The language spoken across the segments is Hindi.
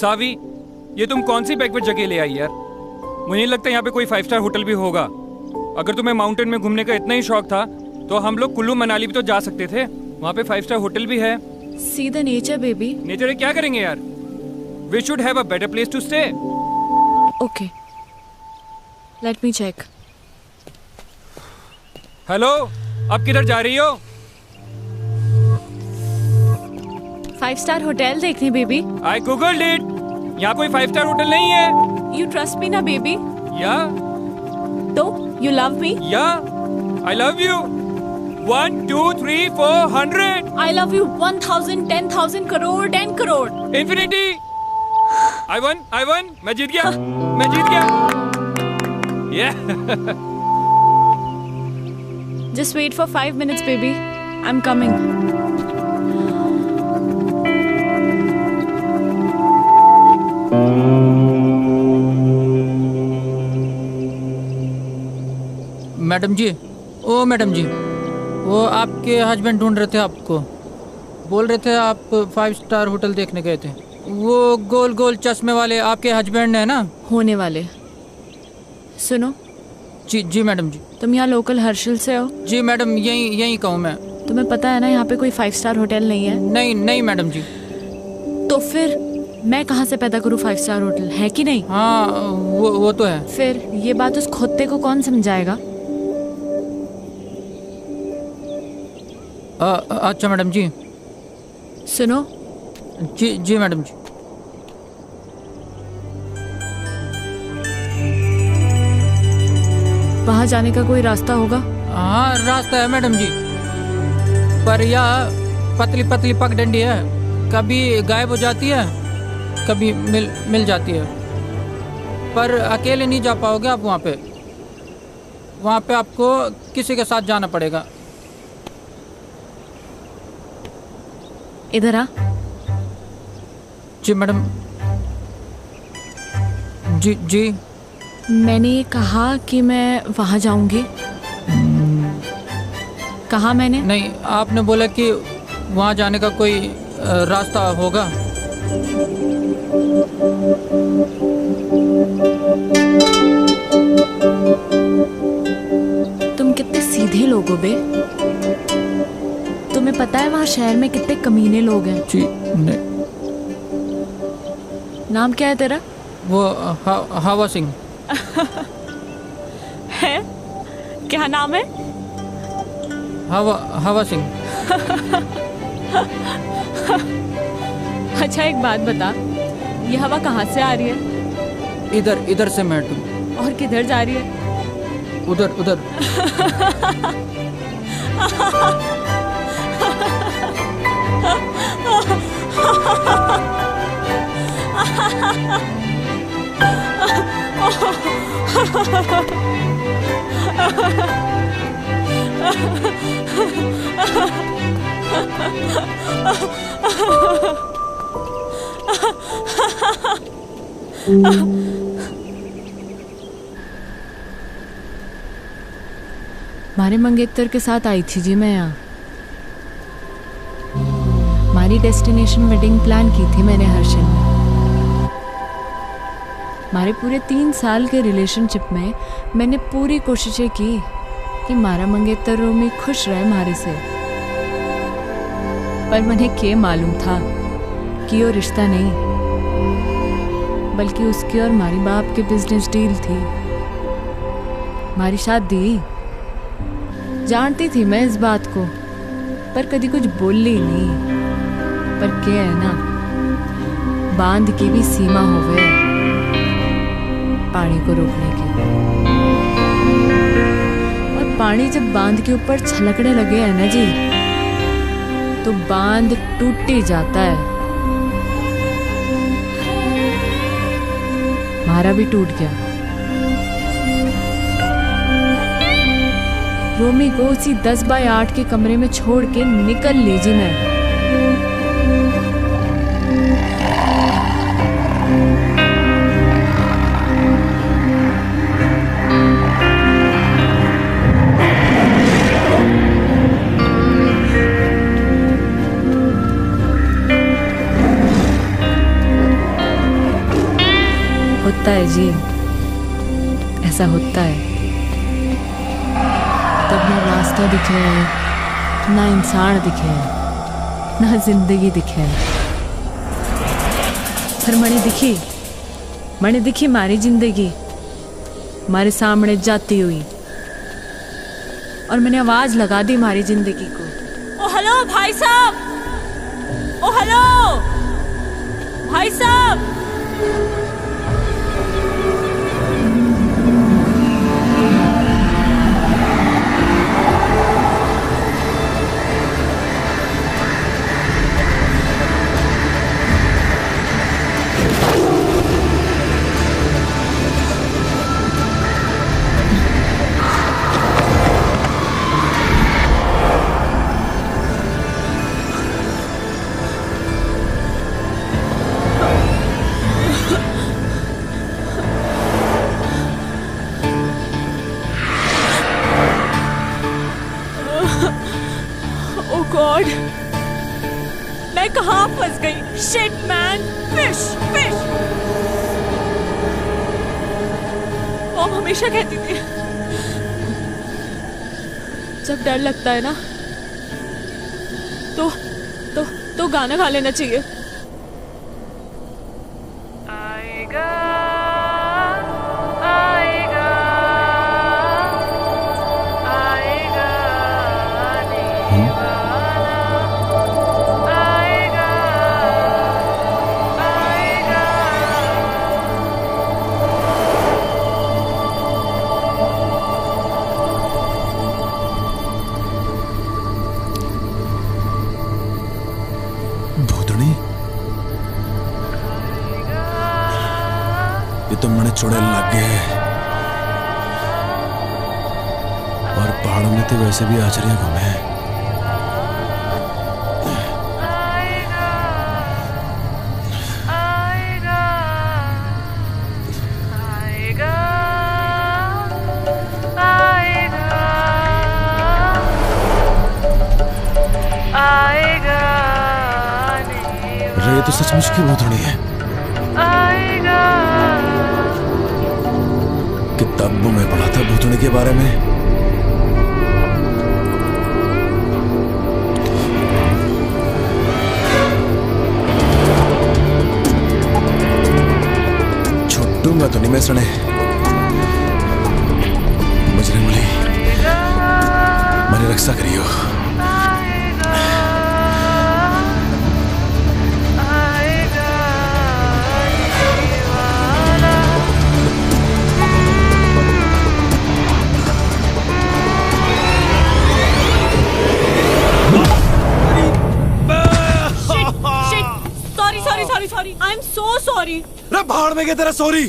सावी, ये तुम कौन सी बैकवर्ड जगह ले आई यार? मुझे नहीं लगता यहाँ पे कोई 5 स्टार होटल भी होगा। अगर तुम्हें माउंटेन में घूमने का इतना ही शौक था तो हम लोग कुल्लू मनाली भी तो जा सकते थे। वहाँ पे 5 स्टार होटल भी है। See the nature, baby. Nature क्या करेंगे यार? We should have a better place to stay. Okay. Let me check. Hello, अब किधर जा रही हो? 5 स्टार होटल देखने, बेबी। I googled it. यहाँ कोई 5 स्टार होटल नहीं है। You trust me ना, बेबी? Yeah. तो you love me? Yeah. I love you. 1, 2, 3, 4, 100. I love you 1,000, 10,000 crore, 10 crore. Infinity. I won. मैं जीत गया। Yeah. Just wait for 5 minutes, baby. I'm coming. Madam ji, ओ मैडम जी, वो आपके हस्बैंड ढूंढ रहे थे आपको। बोल रहे थे आप 5 स्टार होटल देखने गए थे। वो गोल गोल चश्मे वाले आपके हस्बैंड है ना? होने वाले। सुनो। जी मैडम जी। तुम यहाँ लोकल हर्षिल से हो? जी मैडम, यहीं का हूँ मैं। तुम्हें पता है ना यहाँ पे कोई 5 स्टार होटल नहीं है? नहीं मैडम जी। तो फिर मैं कहाँ से पैदा करूँ 5 स्टार होटल, है कि नहीं? हाँ, वो तो है। फिर ये बात उस खोते को कौन समझाएगा? अच्छा मैडम जी। सुनो। जी मैडम जी। वहाँ जाने का कोई रास्ता होगा? हाँ, रास्ता है मैडम जी, पर यह पतली पतली पगडंडी है। कभी गायब हो जाती है, कभी मिल जाती है। पर अकेले नहीं जा पाओगे आप वहाँ पे। वहाँ पे आपको किसी के साथ जाना पड़ेगा। इधर आ। जी मैडम। जी। मैंने ये कहा कि मैं वहाँ जाऊंगी। कहा मैंने? नहीं, आपने बोला कि वहाँ जाने का कोई रास्ता होगा। तुम कितने सीधे लोग हो बे। तुम्हें पता है वहाँ शहर में कितने कमीने लोग हैं? जी नहीं। नाम क्या है तेरा? वो हवा सिंह है? क्या नाम है? हवा सिंह। अच्छा एक बात बता, ये हवा कहाँ से आ रही है? इधर से मैडम। और किधर जा रही है? उधर। मारे मंगेतर के साथ आई थी जी मैं यहाँ। हमारी डेस्टिनेशन वेडिंग प्लान की थी मैंने हर्षिल में। हमारे पूरे 3 साल के रिलेशनशिप में मैंने पूरी कोशिशें की कि मारा मंगेतर रोमी खुश रहे हमारे से। पर मुझे क्या मालूम था कि वो रिश्ता नहीं, बल्कि उसकी और हमारी बाप की बिजनेस डील थी। हमारी शादी जानती थी मैं इस बात को, पर कभी कुछ बोली नहीं। पर क्या है ना, बांध की भी सीमा होवे पानी को रोकने की। और पानी जब बांध के ऊपर छलकने लगे है ना जी, तो बांध टूट ही जाता है। हमारा भी टूट गया। रोमी को उसी 10 बाय 8 के कमरे में छोड़ के निकल लीजिए मैं। होता है जी, ऐसा होता है। तब ना रास्ता दिखे, ना इंसान दिखे, ना जिंदगी दिखे। फिर मैंने दिखी मारी जिंदगी हमारे सामने जाती हुई, और मैंने आवाज लगा दी हमारी जिंदगी को। ओ हेलो भाई साहब, ओ हेलो भाई साहब। गॉड, मैं कहाँ फंस गई? Shit man, fish fish. Mom हमेशा कहती थी जब डर लगता है ना तो गाना गा लेना चाहिए। आएगा आएगा आएगा तो मने चुड़ैल लग गए, और पहाड़ों में तो वैसे भी आचरिया घूमे। ये तो सचमुच की भूतनी है। किताबों में पढ़ा था भूतनी के बारे में। छुट्टूंगा तो नहीं मैं सुने। मुजरिम वाली मेरी रक्षा करियो। Sorry, I'm so sorry. रे भाड़ में गया तेरा सॉरी।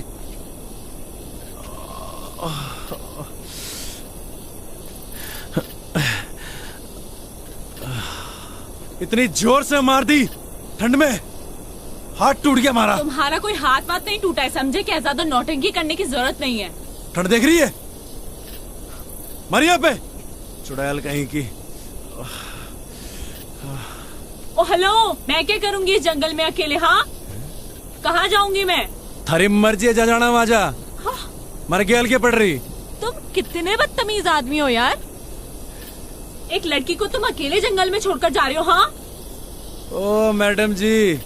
इतनी जोर से मार दी ठंड में, हाथ टूट गया हमारा। तुम्हारा कोई हाथ वाथ नहीं टूटा है, समझे? क्या ज्यादा नौटंकी करने की जरूरत नहीं है। ठंड देख रही है मरिया पे, चुड़ैल कहीं की। ओ हेलो, मैं क्या करूंगी इस जंगल में अकेले? हाँ, कहाँ जाऊंगी मैं? थारी मर्जी है, जा जाना वहां जा। हाँ? मर गेल के पड़ रही। तुम कितने बदतमीज आदमी हो यार। एक लड़की को तुम अकेले जंगल में छोड़कर जा रहे हो। हाँ? ओ मैडम जी,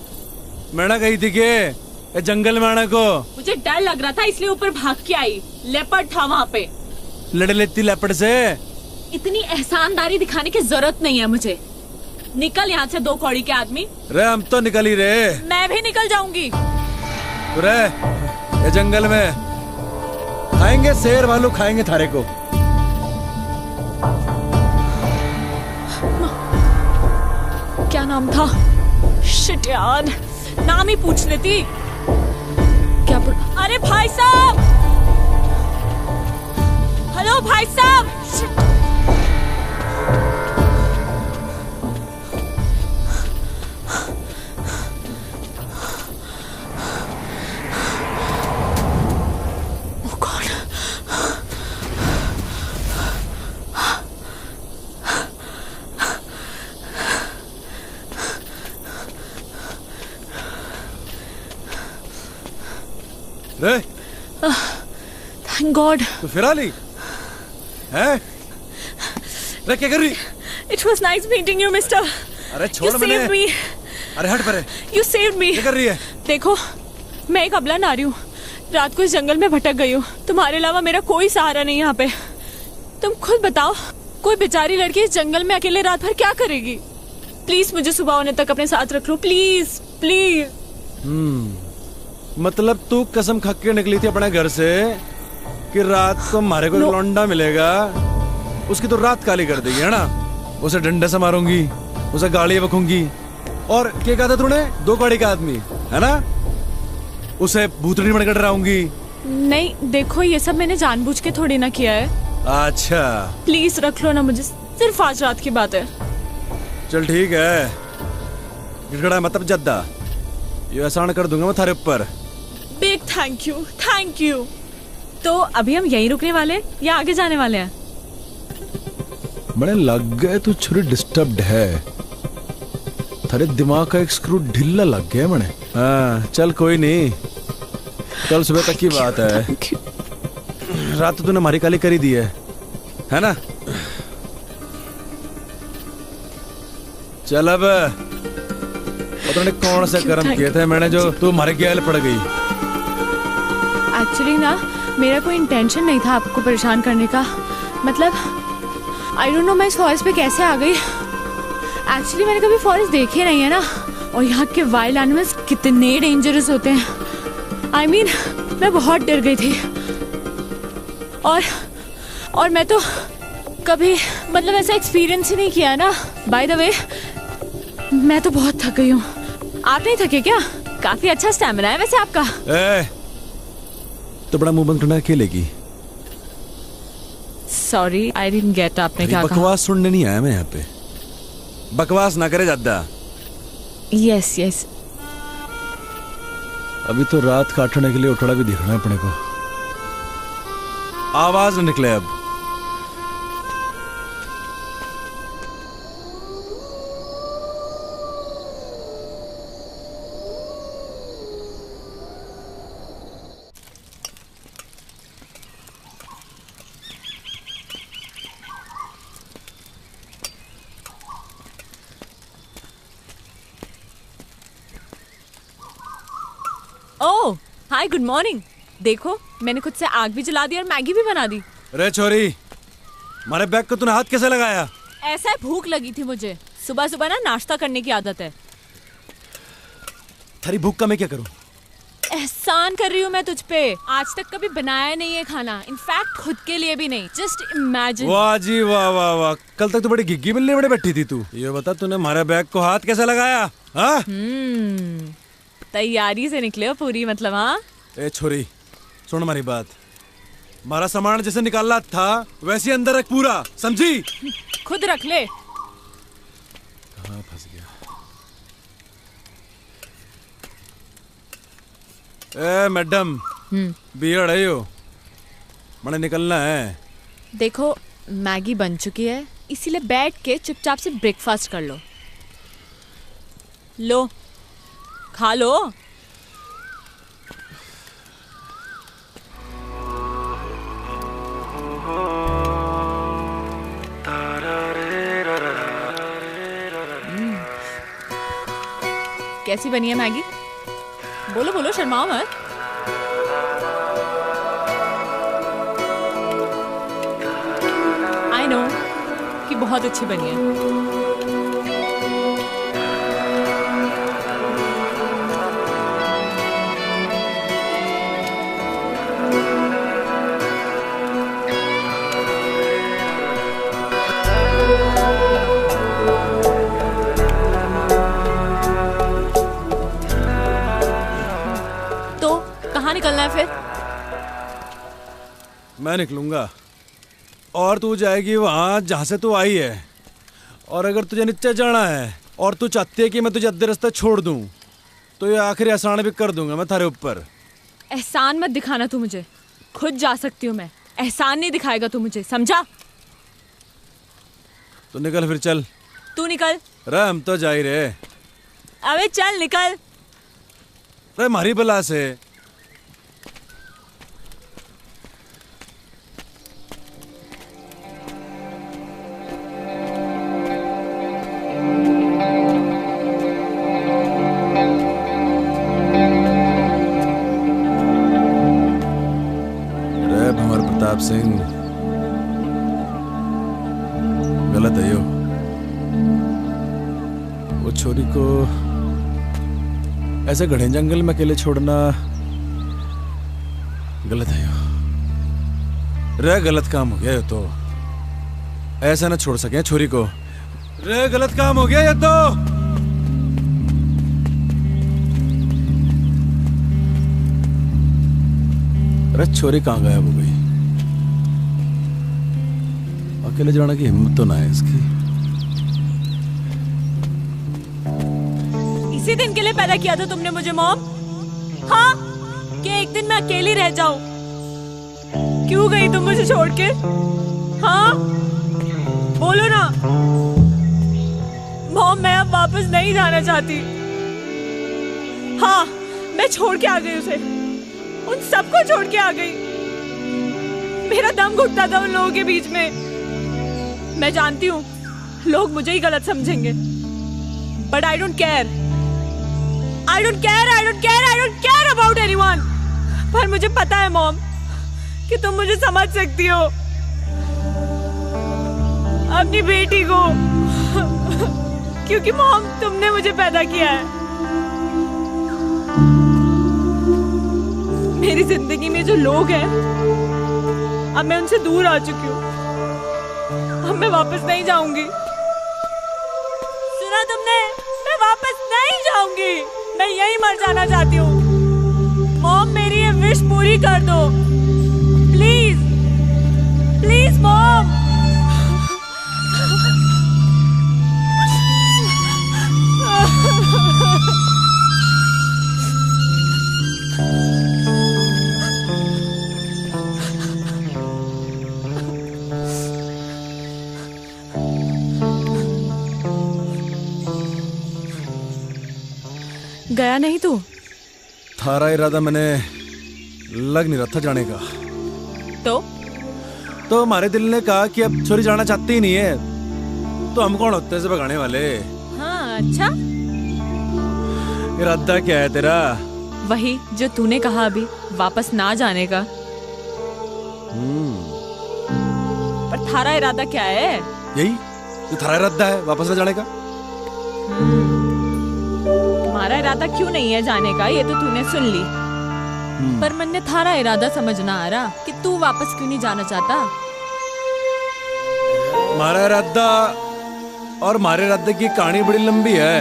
मैंने कही थी के जंगल में आने को। मुझे डर लग रहा था इसलिए ऊपर भाग के आई। लेपर्ड था वहाँ पे। लड़ लेती लेपर्ड से। इतनी एहसानदारी दिखाने की जरूरत नहीं है मुझे। निकल यहाँ से, दो कौड़ी के आदमी। रे हम तो निकल ही रहे। मैं भी निकल जाऊंगी। रे ये जंगल में खाएंगे, शेर भालू खाएंगे थारे को। क्या नाम था? शिट यार, नाम ही पूछ लेती। क्या अरे भाई साहब, हेलो भाई साहब। शिट। रे थैंक गॉड। तू फिर आ ली है? रे क्या कर रही? It was nice meeting you mister. अरे छोड़ मैंने। अरे हट परे। You saved me. क्या कर रही है? देखो मैं एक अबला नारी हूँ, रात को इस जंगल में भटक गई हूँ। तुम्हारे अलावा मेरा कोई सहारा नहीं यहाँ पे। तुम खुद बताओ, कोई बेचारी लड़की इस जंगल में अकेले रात भर क्या करेगी? प्लीज मुझे सुबह होने तक अपने साथ रख लो, प्लीज प्लीज। मतलब तू कसम खा के निकली थी अपने घर से कि रात को हमारे को लौंडा मिलेगा, उसकी तो रात काली कर देगी, है ना? उसे डंडे से मारूंगी, उसे गाड़ी बकूंगी, और क्या कहा था तूने? 2 गाड़ी का आदमी, है ना? उसे भूतनी बनकर डराऊंगी। नहीं देखो, ये सब मैंने जानबूझ के थोड़ी ना किया है। अच्छा प्लीज रख लो ना मुझे, सिर्फ आज रात की बात है। चल ठीक है, गिड़गड़ा मतलब जद्दा, ये आसान कर दूंगा मैं थारे ऊपर। Big thank you, thank you. तो अभी हम यहीं रुकने वाले या आगे जाने वाले हैं? बड़े लग गए तू छुरी डिस्टर्ब्ड है, थारे दिमाग का एक स्क्रू ढीला लग गया मने। हाँ चल कोई नहीं, कल सुबह तक की बात है। रात तो तूने हमारी काली करी दी है ना? चल अब पता नहीं कौन से कर्म किए थे मैंने जो तू हमारे गैल पड़ गई। एक्चुअली ना मेरा कोई इंटेंशन नहीं था आपको परेशान करने का। मतलब आई डोंट नो मैं इस फॉरेस्ट पे कैसे आ गई। एक्चुअली मैंने कभी फॉरेस्ट देखे नहीं है ना, और यहाँ के वाइल्ड एनिमल्स कितने डेंजरस होते हैं। आई मीन मैं बहुत डर गई थी, और मैं तो कभी मतलब ऐसा एक्सपीरियंस ही नहीं किया ना। बाय द वे मैं तो बहुत थक गई हूँ। आप नहीं थके क्या? काफी अच्छा स्टैमिना है वैसे आपका। तो बड़ा मुंह बंद करना अकेलेगी। सॉरी आई डिडंट गेट, आपने क्या कहा? बकवास सुनने नहीं आया मैं यहाँ पे, बकवास ना करे ज्यादा। Yes yes. अभी तो रात काटने के लिए उठड़ा भी दिखना है अपने को, आवाज न निकले अब। ओह हाय, गुड मॉर्निंग। देखो मैंने खुद से आग भी जला दी और मैगी भी बना दी। रे छोरी, हमारे बैग को तूने हाथ कैसे लगाया? ऐसा है, भूख लगी थी मुझे। सुबह सुबह ना नाश्ता करने की आदत है। थारी भूख का मैं क्या करूं? एहसान कर रही हूँ मैं तुझ पे। आज तक कभी बनाया नहीं है खाना, इनफैक्ट खुद के लिए भी नहीं। Just imagine. वाह जी वाह वाह वाह, कल तक तो बड़ी गिग्गी मिलने बड़े बैठी थी तू। ये बता तूने हमारे बैग को हाथ कैसे लगाया? हाँ तैयारी से निकले हो पूरी, मतलब। हाँ ए छोरी सुन हमारी बात, हमारा सामान जैसे निकालना था वैसे अंदर रख पूरा, समझी? खुद रख ले। कहाँ फंस गया? ए मैडम, बियड़ है यो, मैंने निकलना है। देखो मैगी बन चुकी है, इसीलिए बैठ के चुपचाप से ब्रेकफास्ट कर लो। लो खा लो। कैसी बनी है मैगी? बोलो बोलो, शर्माओ मत। आई नो कि बहुत अच्छी बनी है। कहाँ निकलना है फिर? मैं निकलूंगा और तू जाएगी वहां जहां से तू आई है। और अगर तुझे नीचे जाना है और तू चाहती है कि मैं तुझे अद्धे रास्ते छोड़ दूं, तो ये आखिरी एहसान भी कर दूंगा मैं थारे ऊपर। एहसान मत दिखाना तू मुझे, खुद जा सकती हूँ मैं। एहसान नहीं दिखाएगा तू मुझे, समझा? तो निकल फिर, चल। तू निकल। रे हम तो जा ही रहे। अबे चल निकल। रे मारी बला से प्रताप सिंह, गलत है यो। वो छोरी को ऐसे घने जंगल में अकेले छोड़ना गलत है यो। रे गलत काम हो गया ये तो, ऐसा ना छोड़ सके छोरी को। रे गलत काम हो गया ये तो। अरे छोरी कहाँ गायब हो गई? अकेले जाने की हिम्मत तो ना है इसकी। इसी दिन के लिए पैदा किया था तुमने मुझे मॉम? हाँ, कि एक दिन मैं अकेली रह जाऊं? क्यों गई तुम मुझे छोड़ के? हाँ, बोलो ना। मॉम, मैं अब वापस नहीं जाना चाहती। हाँ, मैं छोड़ के आ गई उसे, उन सबको छोड़ के आ गई। मेरा दम घुटता था उन लोगों के बीच में। मैं जानती हूँ लोग मुझे ही गलत समझेंगे, but I don't care. I don't care about anyone। पर मुझे पता है मॉम कि तुम मुझे समझ सकती हो, अपनी बेटी को, क्योंकि मॉम तुमने मुझे पैदा किया है। मेरी जिंदगी में जो लोग हैं, अब मैं उनसे दूर आ चुकी हूँ। अब मैं वापस नहीं जाऊंगी। सुना तुमने? मैं वापस नहीं जाऊंगी। मैं यहीं मर जाना चाहती हूँ। मॉम, मेरी ये विश पूरी कर दो प्लीज, प्लीज मॉम। गया नहीं तू? थारा इरादा मैंने लग नहीं रहा था जाने का। तो हमारे दिल ने कहा कि अब छोरी जाना चाहती ही नहीं है, तो हम कौन होते हैं इसे भगाने वाले? हाँ, अच्छा। इरादा क्या है तेरा? वही जो तूने कहा अभी, वापस ना जाने का। पर थारा इरादा क्या है? यही जो थारा इरादा है, वापस ना जाने का। तुम्हारा इरादा क्यों नहीं है जाने का, ये तो तूने सुन ली। पर मन ने थारा इरादा समझना आ रहा कि तू वापस क्यों नहीं जाना चाहता। हमारा इरादा और हमारे इरादे की कहानी बड़ी लंबी है,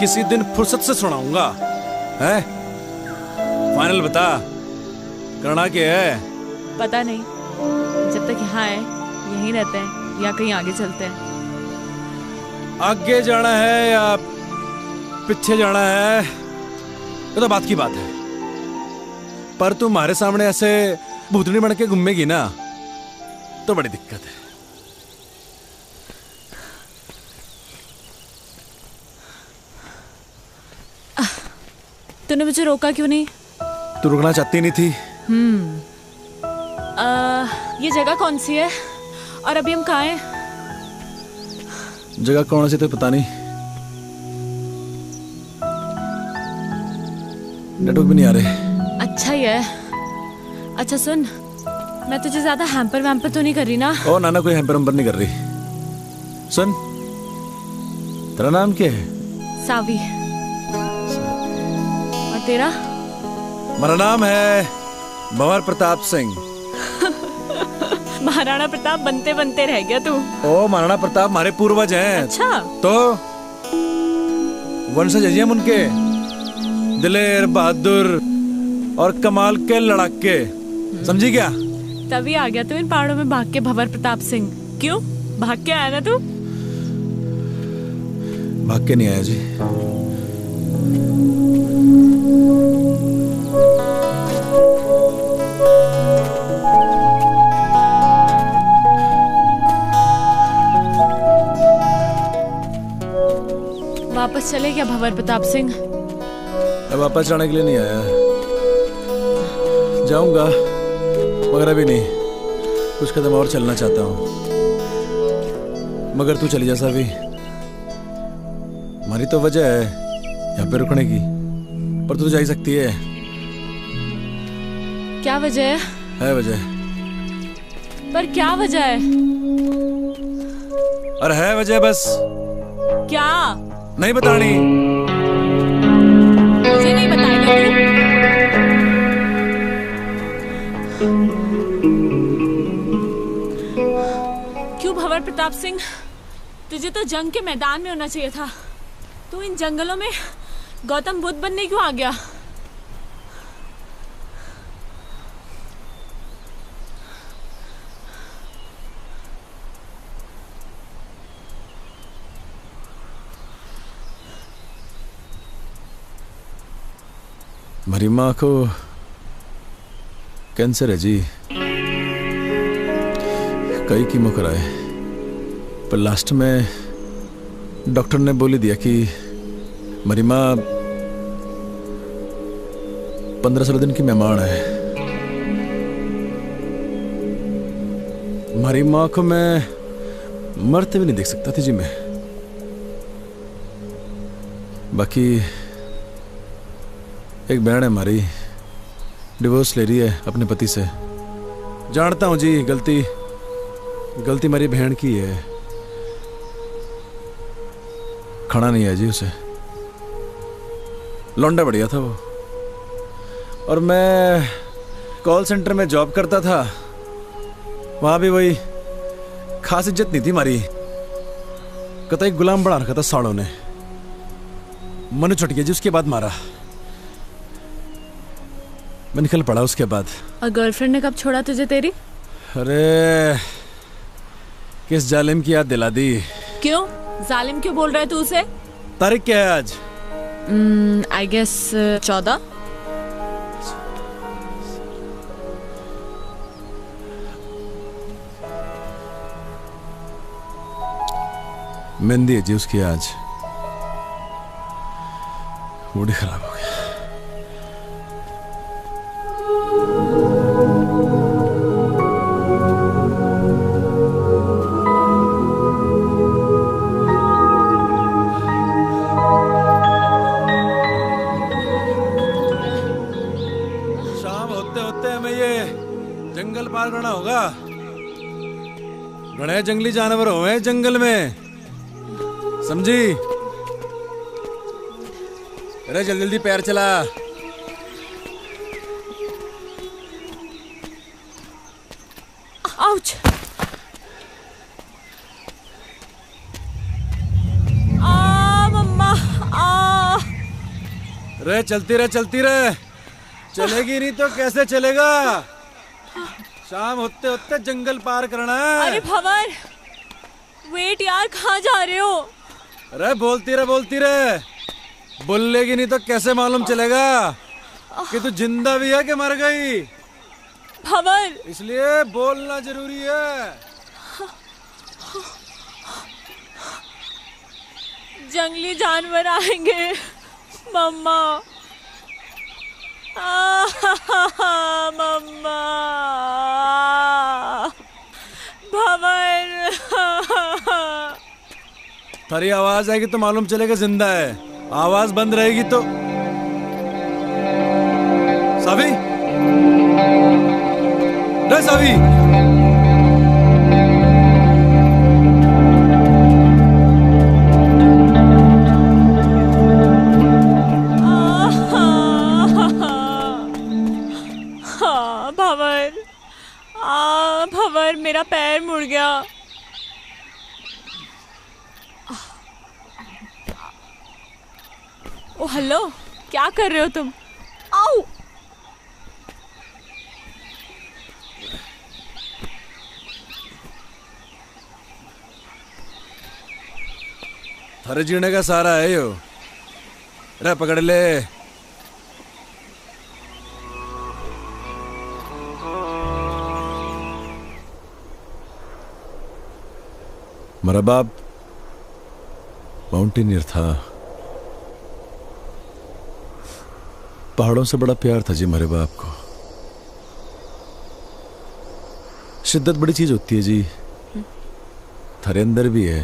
किसी दिन फुर्सत से सुनाऊंगा। है फाइनल बता, करना क्या है? पता नहीं, जब तक यहाँ है यहीं रहते हैं या कहीं आगे चलते हैं। आगे जाना है या पीछे जाना है, ये तो बात की बात है। पर तू हमारे सामने ऐसे भूतनी बन के घूमेगी ना, तो बड़ी दिक्कत है। तूने मुझे रोका क्यों नहीं? तू रुकना चाहती नहीं थी। ये जगह कौन सी है और अभी हम कहाँ हैं? जगह कौन सी तो पता नहीं, नेटवर्क भी नहीं आ रहे। अच्छा ही है। अच्छा सुन, मैं तुझे ज्यादा हैम्पर वैम्पर तो नहीं कर रही ना? ओ नाना, कोई हैम्पर वैम्पर नहीं कर रही। सुन, तेरा नाम क्या है? सावी। और तेरा? मेरा नाम है भंवर प्रताप सिंह। महाराणा प्रताप बनते बनते रह गया तू। ओ महाराणा प्रताप हमारे पूर्वज हैं। अच्छा, तो वंशज हैं हम उनके, दिलेर, बहादुर और कमाल के लड़ाके, समझी क्या? तभी आ गया तू इन पहाड़ों में भाग के भंवर प्रताप सिंह। क्यों भाग के आया ना तू? भाग के नहीं आया जी। वापस चले क्या भंवर प्रताप सिंह? मैं वापस जाने के लिए नहीं आया, जाऊंगा मगर अभी नहीं, कुछ कदम और चलना चाहता हूँ। मगर तू चली जा सावी, हमारी तो वजह है यहाँ पे रुकने की, पर तू तो जा ही सकती है। क्या वजह है? है वजह। पर क्या वजह है? अरे है वजह बस। क्या? नहीं बतानी। मुझे नहीं बताएगा तू? क्यों भंवर प्रताप सिंह, तुझे तो जंग के मैदान में होना चाहिए था। तू इन जंगलों में गौतम बुद्ध बनने क्यों आ गया? मेरी माँ को कैंसर है जी, कई कीमो कराए, पर लास्ट में डॉक्टर ने बोली दिया कि मेरी माँ 15-16 दिन की मेहमान है। मेरी माँ को मैं मरते भी नहीं देख सकता थी जी मैं। बाकी एक बहन है हमारी, डिवोर्स ले रही है अपने पति से। जानता हूं जी, गलती मेरी बहन की है। खाना नहीं है जी उसे। लौंडा बढ़िया था वो, और मैं कॉल सेंटर में जॉब करता था, वहां भी वही खास इज्जत नहीं थी हमारी। कतई गुलाम बना रखा था साड़ों ने। मनु छुट गया जी, उसके बाद मारा। मैं निकल पड़ा उसके बाद। और गर्लफ्रेंड ने कब छोड़ा तुझे तेरी? अरे किस जालिम की याद दिला दी। क्यों जालिम क्यों बोल रहा है तू उसे? तारीख क्या है आज? I guess 14। मेहंदी है जी उसकी आज। मूड खराब हो गया। जंगल पार करना होगा। घने जंगली जानवर हुए जंगल में, समझी? अरे जल्दी जल्दी पैर चला। आउच। मम्मा रे चलती रहे। चलेगी नहीं तो कैसे चलेगा? शाम होते होते जंगल पार करना है। अरे भंवर, वेट यार, कहाँ जा रहे हो? अरे बोलती रहे। बोलेगी नहीं तो कैसे मालूम चलेगा कि तू जिंदा भी है कि मर गई? भंवर, इसलिए बोलना जरूरी है। जंगली जानवर आएंगे मम्मा। मम्मा, भंवर। थारी आवाज आएगी तो मालूम चलेगा जिंदा है। आवाज बंद रहेगी तो सावी, रे सावी। भंवर, मेरा पैर मुड़ गया। ओ हेलो, क्या कर रहे हो तुम? आओ। थारे जीने का सारा है यो। रे पकड़ ले। मेरा बाप माउंटेनियर था। पहाड़ों से बड़ा प्यार था जी मेरे बाप को। शिद्दत बड़ी चीज होती है जी, थारे अंदर भी है।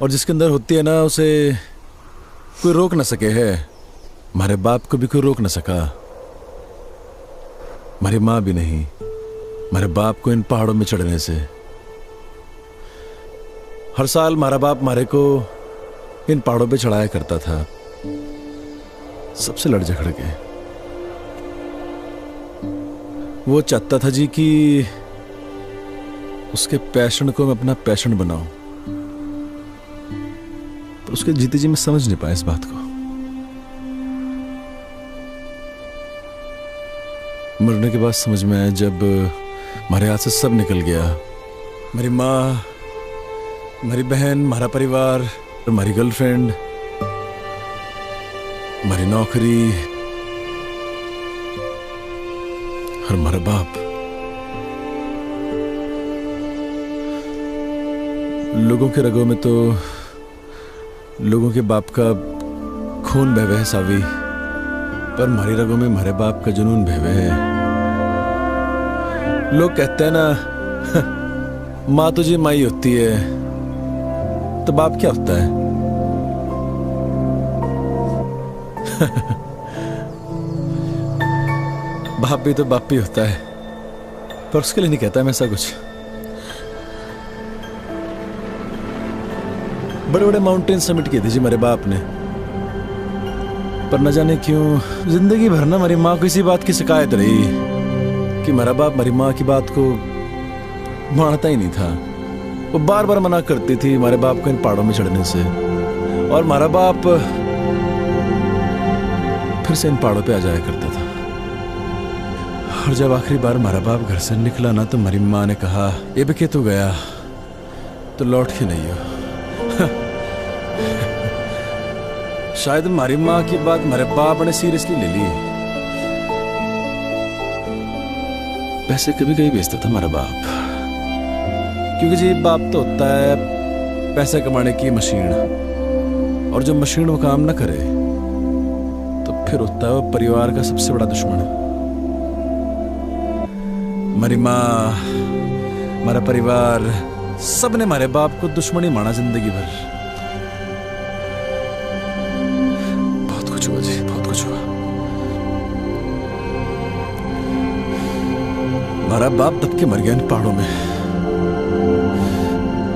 और जिसके अंदर होती है ना, उसे कोई रोक ना सके है। हमारे बाप को भी कोई रोक ना सका। हमारी माँ भी नहीं, हमारे बाप को इन पहाड़ों में चढ़ने से। हर साल हमारा बाप हमारे को इन पहाड़ों पे चढ़ाया करता था, सबसे लड़ झगड़ के। वो चाहता था जी कि उसके पैशन को मैं अपना पैशन बनाऊं, पर उसके जीते जी मैं समझ नहीं पाया इस बात को। मरने के बाद समझ में आया जब हमारे हाथ से सब निकल गया। मेरी माँ, हमारी बहन, हमारा परिवार, हमारी गर्लफ्रेंड, हमारी नौकरी और हमारा बाप। लोगों के रगों में तो लोगों के बाप का खून बह है सावी, पर हमारी रगों में हमारे बाप का जुनून बह है। लोग कहते हैं ना माँ तुझे माई होती है, तो बाप क्या होता है? बाप भी तो बाप ही होता है, पर उसके लिए नहीं कहता मैं ऐसा कुछ। बड़े बड़े माउंटेन समिट किए थे जी मेरे बाप ने, पर न जाने क्यों जिंदगी भर ना हमारी माँ को इसी बात की शिकायत रही कि मेरा बाप हमारी माँ की बात को मानता ही नहीं था। वो बार बार मना करती थी हमारे बाप को इन पहाड़ों में चढ़ने से, और हमारा बाप फिर से इन पहाड़ों पे आ जाया करता था। और जब आखिरी बार हमारा बाप घर से निकला ना, तो हमारी माँ ने कहा ये भी तू गया तो लौट के नहीं हो। शायद हमारी माँ की बात हमारे बाप ने सीरियसली ले ली। पैसे कभी कभी बेचता था हमारा बाप, क्योंकि जी बाप तो होता है पैसे कमाने की मशीन, और जब मशीन वो काम ना करे तो फिर होता है वो परिवार का सबसे बड़ा दुश्मन। हमारी माँ, हमारा परिवार, सब ने हमारे बाप को दुश्मनी माना जिंदगी भर। बहुत कुछ हुआ जी, बहुत कुछ हुआ। हमारा बाप दब के मर गया इन पहाड़ों में,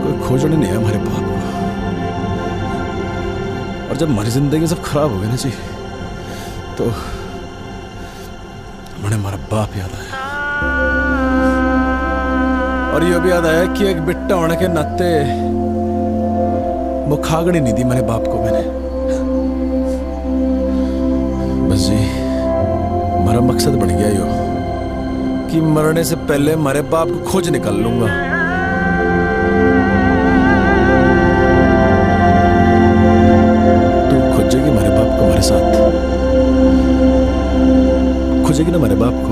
कोई खोजने नहीं है हमारे बाप को। और जब हमारी जिंदगी सब खराब हो गई ना जी, तो मुझे हमारा बाप याद आया। और ये भी याद आया कि एक बिट्टा होने के नाते वो खागड़ी नहीं दी मेरे बाप को मैंने। बस जी हमारा मकसद बन गया यो कि मरने से पहले हमारे बाप को खोज निकाल लूंगा। तू खोजेगी हमारे बाप को, हमारे साथ खोजेगी ना हमारे बाप को।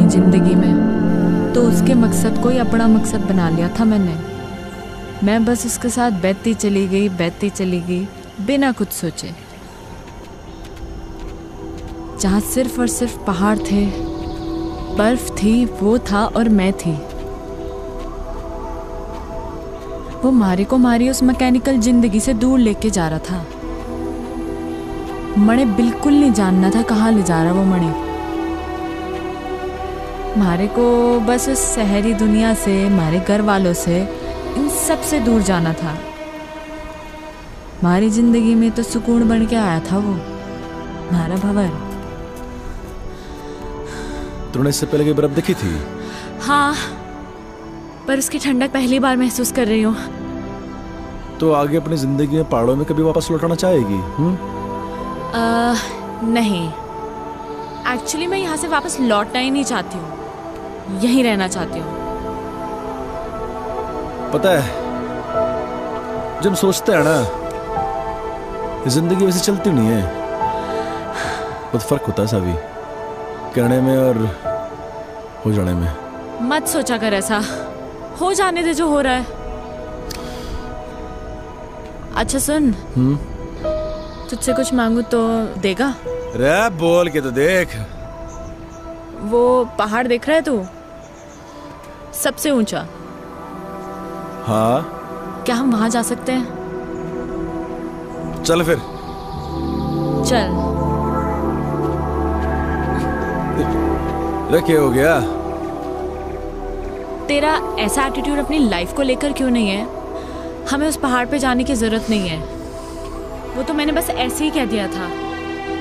जिंदगी में तो उसके मकसद को ही अपना मकसद बना लिया था मैंने। मैं बस उसके साथ बहती चली गई बिना कुछ सोचे। जहाँ सिर्फ और सिर्फ पहाड़ थे, बर्फ थी, वो था और मैं थी। वो मारी उस मैकेनिकल जिंदगी से दूर लेके जा रहा था। मणे बिल्कुल नहीं जानना था कहाँ ले जा रहा वो मणे। हमारे को बस उस शहरी दुनिया से, हमारे घर वालों से, इन सब से दूर जाना था। हमारी जिंदगी में तो सुकून बन के आया था वो, हमारा भंवर। तूने इससे पहले की बर्फ देखी थी? हाँ, पर उसकी ठंडक पहली बार महसूस कर रही हूँ। तो आगे अपनी जिंदगी में पहाड़ों में कभी वापस लौटाना चाहेगी? नहीं, एक्चुअली मैं यहाँ से वापस लौटना ही नहीं चाहती हूँ, यहीं रहना चाहती हूँ। पता है, जब हम सोचते हैं ना जिंदगी वैसे चलती नहीं है, बहुत फर्क होता है सावी, करने में और हो जाने में। मत सोचा कर ऐसा, हो जाने दे जो हो रहा है। अच्छा सुन, तुझसे कुछ मांगू तो देगा? रे बोल के तो देख। वो पहाड़ देख रहा है तू? सबसे ऊंचा। हाँ क्या हम वहां जा सकते हैं? चल फिर। चल। अरे क्या हो गया? तेरा ऐसा एटीट्यूड अपनी लाइफ को लेकर क्यों नहीं है? हमें उस पहाड़ पे जाने की जरूरत नहीं है। वो तो मैंने बस ऐसे ही कह दिया था।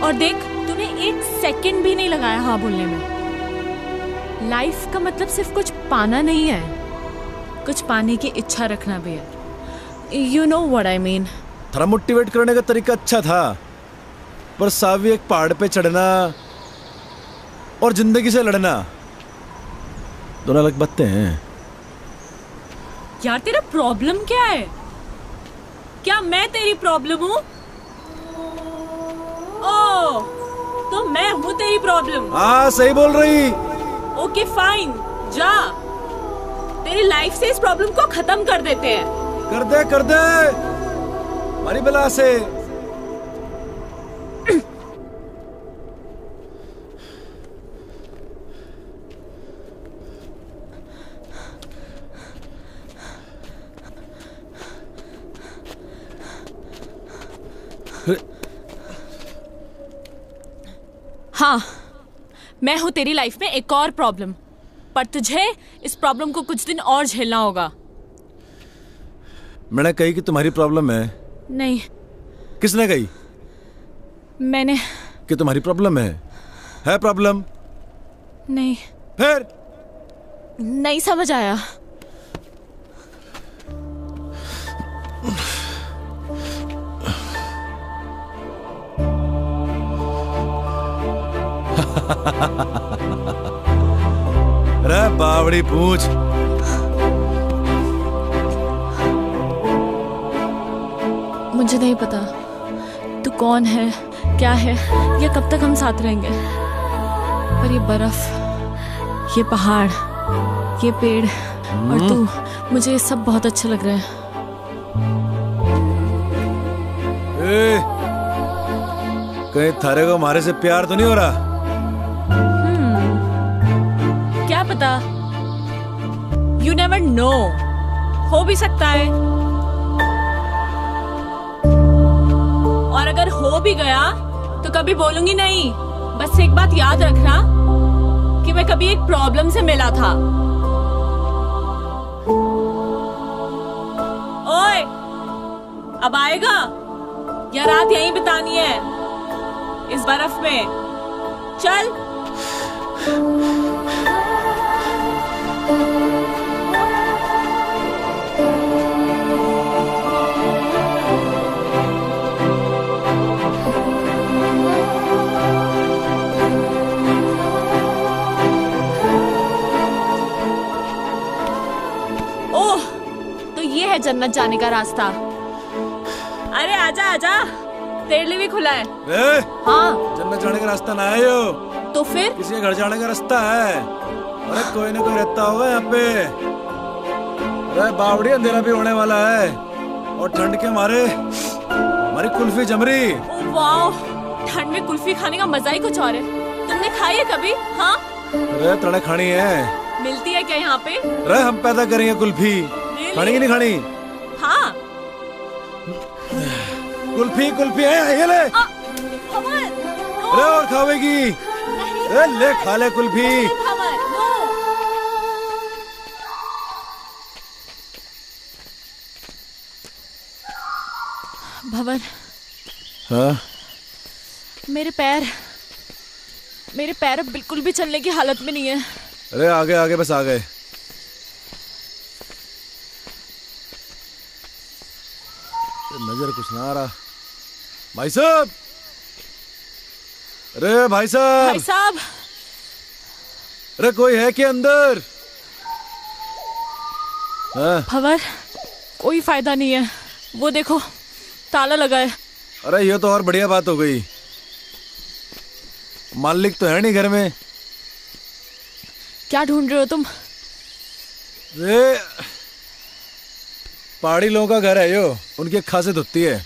और देख, तूने 1 सेकंड भी नहीं लगाया हाँ बोलने में। लाइफ का मतलब सिर्फ कुछ पाना नहीं है, कुछ पाने की इच्छा रखना भी है। You know what I mean. थोड़ा मोटिवेट करने का तरीका अच्छा था, पर सावी एक पहाड़ पे चढ़ना और जिंदगी से लड़ना दोनों अलग बातें हैं। यार तेरा प्रॉब्लम क्या है? क्या मैं तेरी प्रॉब्लम हूँ? ओह, तो मैं हूँ तेरी प्रॉब्लम। हाँ सही बोल रही। ओके फाइन, जा। तेरी लाइफ से इस प्रॉब्लम को खत्म कर देते हैं। कर दे हमारी बला से। हाँ, मैं हूँ तेरी लाइफ में एक और प्रॉब्लम, पर तुझे इस प्रॉब्लम को कुछ दिन और झेलना होगा। मैंने कही कि तुम्हारी प्रॉब्लम है। नहीं। किसने कही? मैंने। कि तुम्हारी प्रॉब्लम है प्रॉब्लम? नहीं। फिर? नहीं समझ आया। अरे बावड़ी पूछ। मुझे नहीं पता तू कौन है, क्या है, या कब तक हम साथ रहेंगे, पर ये बर्फ, ये पहाड़, ये पेड़ और तू, मुझे ये सब बहुत अच्छा लग रहा है। कहीं थारे को हमारे से प्यार तो नहीं हो रहा? क्या पता, यू नेवर नो, हो भी सकता है। और अगर हो भी गया तो कभी बोलूंगी नहीं। बस एक बात याद रखना कि मैं कभी एक प्रॉब्लम से मिला था। ओए, अब आएगा या रात यहीं बितानी है इस बर्फ में? चल। ओह, तो ये है जन्नत जाने का रास्ता। अरे आजा आजा, तेरे लिए भी खुला है। हाँ, जन्नत जाने का रास्ता ना है यो, तो फिर किसी के घर जाने का रास्ता है। अरे कोई ना कोई रहता होगा यहाँ पे। अरे बावड़ी, अंधेरा भी होने वाला है और ठंड के मारे हमारी कुल्फी जम रही। ओह वाओ, ठंड में कुल्फी खाने का मजा ही कुछ और है। तुमने खाई है कभी? हाँ। अरे तड़े खानी है। मिलती है क्या यहाँ पे? अरे हम पैदा करेंगे कुल्फी। खानी की नहीं खानी? हाँ। कुल्फी कुल्फी है, ये ले। अरे और खावेगी? अरे ले, खा ले कुल्फी। भवन। हाँ? मेरे पैर अब बिल्कुल भी चलने की हालत में नहीं है। अरे आगे आगे, बस आ गए। नजर कुछ ना आ रहा। भाई साहब, अरे भाई साहब। भाई साहब। अरे कोई है क्या अंदर? हाँ? भवर, कोई फायदा नहीं है, वो देखो ताला लगा है। अरे ये तो और बढ़िया बात हो गई। मालिक तो है नहीं घर में। क्या ढूंढ रहे हो तुम? ये पहाड़ी लोगों का घर है यो, उनकी एक खासियत होती है,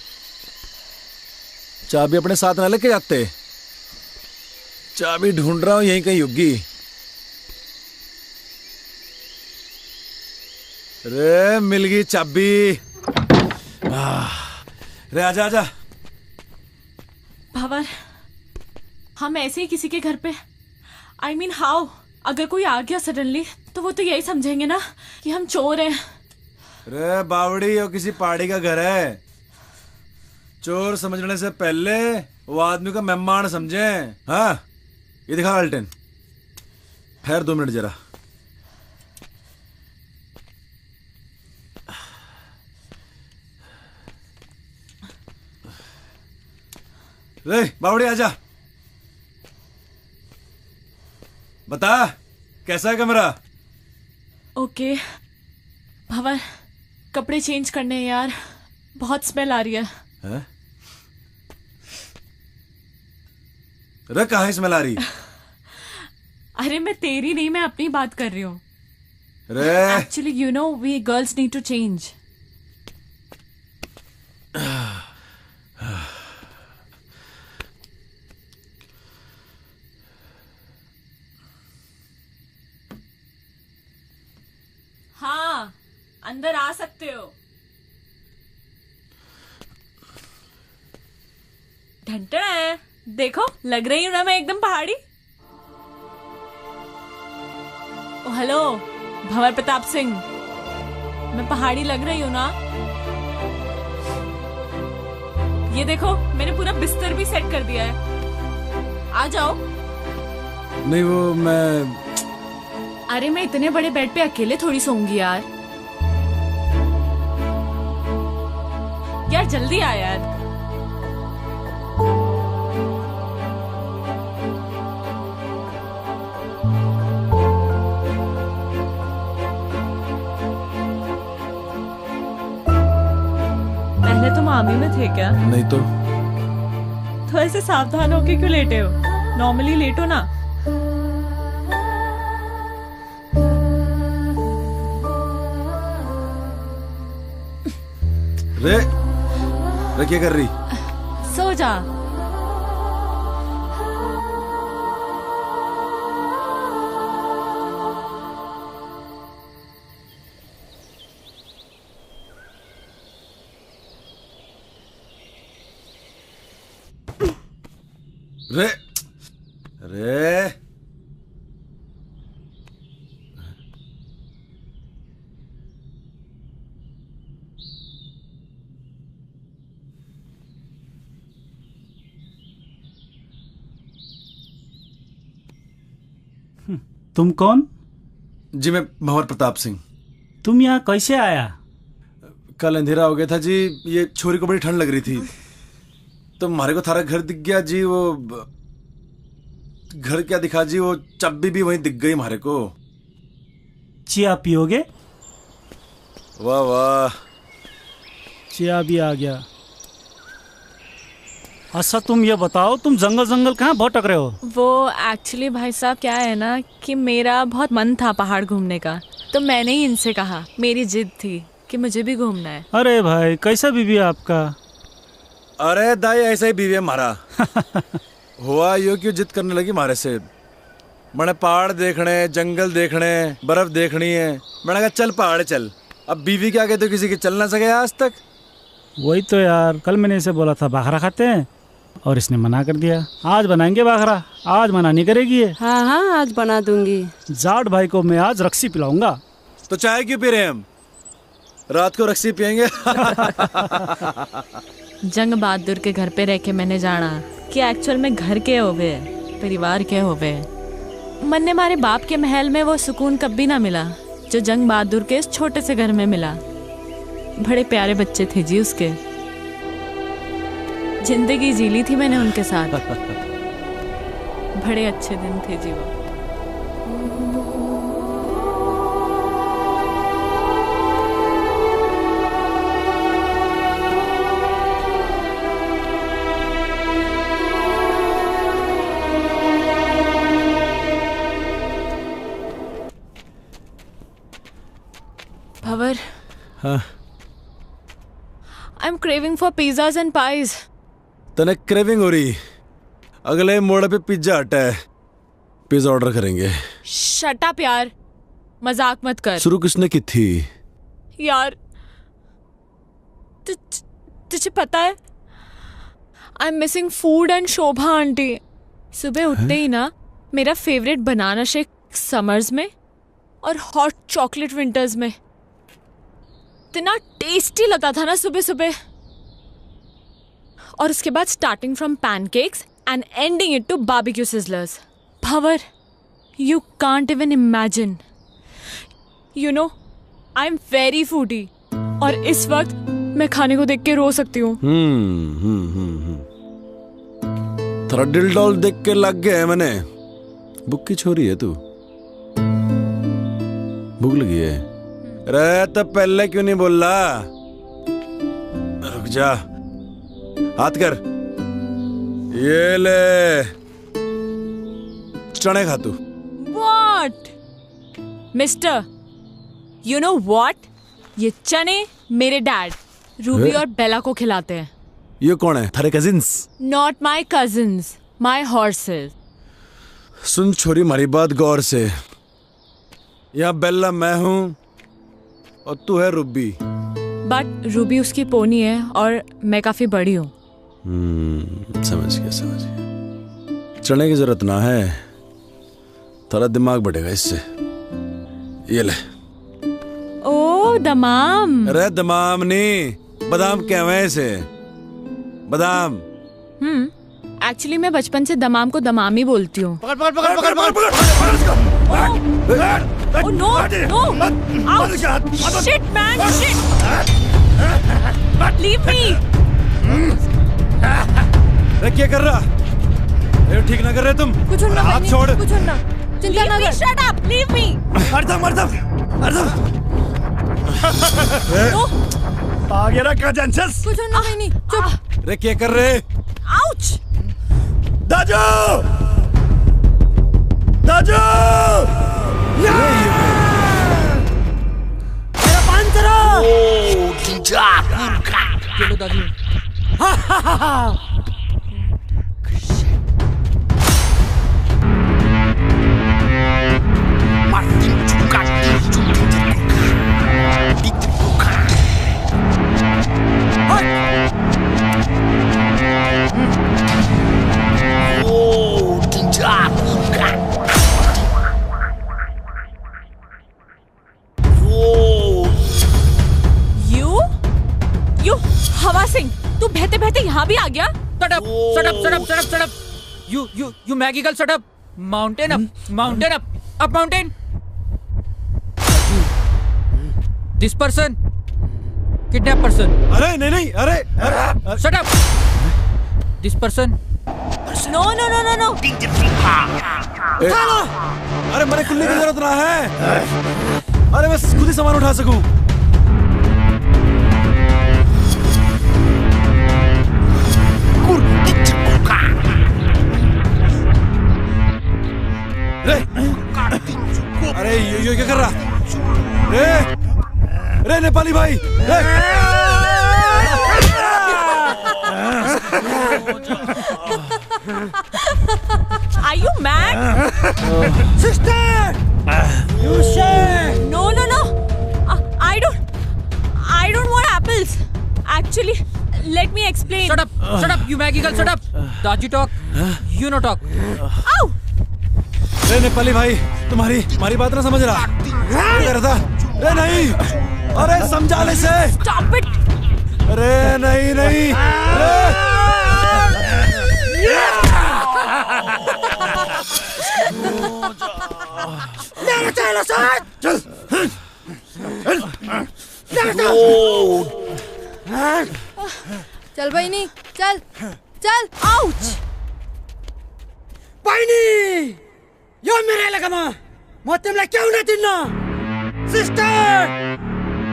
चाबी अपने साथ ना लेके जाते। चाबी ढूंढ रहा हूं, यहीं कहीं होगी। रे मिल गई चाबी। रे आजा आजा। भंवर, हम ऐसे ही किसी के घर पे, I mean हाउ, अगर कोई आ गया सडनली तो वो तो यही समझेंगे ना कि हम चोर हैं। रे बावड़ी, वो किसी पहाड़ी का घर है। चोर समझने से पहले वो आदमी को मेहमान समझे। हाँ, ये दिखा अल्टन। ठहर 2 मिनट जरा। रे बावड़ी आजा। बता कैसा है कमरा? ओके भंवर, कपड़े चेंज करने हैं यार, बहुत स्मेल आ रही है। हैं? रे कहाँ स्मेल आ रही? अरे मैं तेरी नहीं, मैं अपनी बात कर रही हूँ। रे actually you know we girls need to change. हाँ, अंदर आ सकते हो। ढंटना है, देखो लग रही हूँ ना मैं एकदम पहाड़ी। ओ हेलो भंवर प्रताप सिंह, मैं पहाड़ी लग रही हूँ ना? ये देखो मैंने पूरा बिस्तर भी सेट कर दिया है, आ जाओ। नहीं वो मैं, अरे मैं इतने बड़े बेड पे अकेले थोड़ी सोऊंगी यार। यार जल्दी आ यार। पहले तुम आर्मी में थे क्या? नहीं तो ऐसे सावधान होके क्यों लेटे हो? नॉर्मली लेटो ना। रे क्या कर रही? सो जा। रे रे तुम कौन? जी मैं भंवर प्रताप सिंह। तुम यहाँ कैसे आया? कल अंधेरा हो गया था जी, ये छोरी को बड़ी ठंड लग रही थी तो हमारे को थारा घर दिख गया जी। वो घर क्या दिखा जी, वो चाबी भी वहीं दिख गई हमारे को। चिया पियोगे? वाह वाह, चिया भी आ गया। अच्छा तुम ये बताओ, तुम जंगल जंगल कहाँ भटक रहे हो? वो एक्चुअली भाई साहब क्या है ना कि मेरा बहुत मन था पहाड़ घूमने का, तो मैंने ही इनसे कहा, मेरी जिद थी कि मुझे भी घूमना है। अरे भाई कैसा बीवी है आपका? अरे दाई ऐसा ही बीवी है हमारा। हुआ यो क्यों जिद करने लगी हमारे से? मैंने पहाड़ देखने, जंगल देखने, बर्फ देखनी है। मैंने कहा चल पहाड़ चल। अब बीवी के आगे तो किसी के चल ना सके आज तक। वही तो यार, कल मैंने इसे बोला था बाखरा खाते हैं और इसने मना कर दिया। आज बनाएंगे बाखरा, आज मना नहीं करेगी ये। हाँ हाँ आज बना दूंगी। जाट भाई को मैं आज रक्सी पिलाऊंगा। तो चाय क्यों पी रहे हैं हम? रात को रक्सी पियेंगे। जंग बहादुर के घर पे रह के मैंने जाना कि एक्चुअल में घर के होवे, परिवार के होवे। मन ने हमारे बाप के महल में वो सुकून कभी ना मिला जो जंग बहादुर के इस छोटे से घर में मिला। बड़े प्यारे बच्चे थे जी उसके, जिंदगी जी ली थी मैंने उनके साथ। बड़े अच्छे दिन थे जी वो। भंवर, हाँ I'm craving for pizzas and pies. तने क्रेविंग हो रही? अगले मोड़ पे पिज्जा हट है, पिज्जा ऑर्डर करेंगे। Shut up यार, मजाक मत कर। शुरू किसने की थी? यार तुझे पता है I am missing food and Shobha aunty. सुबह उठते ही ना मेरा फेवरेट बनाना शेक समर्स में और हॉट चॉकलेट विंटर्स में। इतना टेस्टी लगता था ना सुबह सुबह। और उसके बाद starting from pancakes and ending it to barbecue sizzlers. Bhanwar, you can't even imagine. You know I am very foodie और इस वक्त मैं खाने को देख के रो सकती हूँ। थोड़ा दिल डॉल देख के लग गया है मैंने। बुक्की छोरी है तू, भूख लगी है। अरे तो पहले क्यों नहीं बोला? रुक जा, हाथ कर, ये ले चने खा तू। What? Mister, you know what? ये चने मेरे डैड रूबी और बेला को खिलाते हैं। ये कौन है? थारे cousins? Not my cousins, my horses. सुन छोरी, हमारी बात गौर से। यहाँ बेला मैं हूँ और तू है रूबी। बट रूबी उसकी पोनी है और मैं काफी बड़ी हूँ। समझ गया। चने की जरूरत ना है, थोड़ा दिमाग बढ़ेगा इससे। ये ले। ओ दमाम। अरे दमाम नहीं, बादाम कहवे हैं इसे, बादाम। एक्चुअली मैं बचपन से दमाम को दमाम ही बोलती हूँ। पकड़ पकड़ पकड़ पकड़ पकड़ पकड़ इसको। Oh no, no! Ouch! Shit, man! Shit! Leave me! अरे क्या कर रहा? ये ठीक ना कर रहे तुम? कुछ ना, हाथ छोड़। कुछ ना। चिंता ना कर। Shut up! Leave me! मर No! आ गया ना कंजंसस? कुछ ना नहीं, चुप। अरे क्या कर रहे? Ouch! दाजू! दाजू! मेरा पांचरा! चलो दादी। You हवा सिंह, तू बहते बहते यहाँ भी आ गया? Shut up! Shut up! Shut up! Shut up! Shut up! You Maggie girl, shut up! Mountain up! Mountain up! Up mountain! This person, kidnap person. अरे नहीं नहीं, अरे Shut up! This person. No. अरे मैंने कुल्ली की जरूरत ना है। अरे मैं खुद ही सामान उठा सकूं। अरे ये क्या कर रहा? रे नेपाली भाई, Are you mad? Sister! You say! No. I don't want apples. Actually, let me explain. Shut up! You Maggie girl, shut up! Daji talk. You no talk. Ow! रे नेपाली भाई, तुम्हारी बात ना समझ रहा। क्या कर रहा था? रे नहीं, अरे समझा ले से। Stop it! अरे नहीं। मेरा चलो साथ! चल! चल बहिनी, चल! Ouch! Paini! Yo mere lagama! Motemla kyau na tinna? Sister!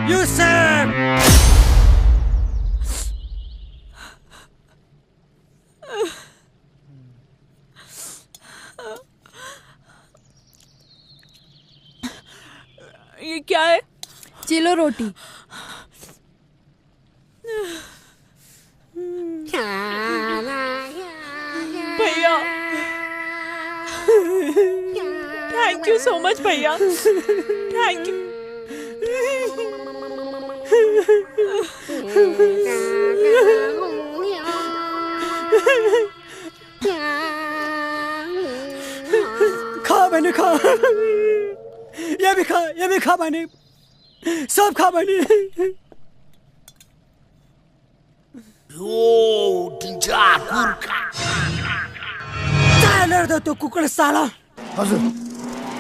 You said! ये क्या है? चिलो रोटी। भैया, थैंक यू सो मच भैया, थैंक यू। खा मैंने खा, ये भी खा मैंने, सब खा मैंने। चालेर तो कुकड़ साला।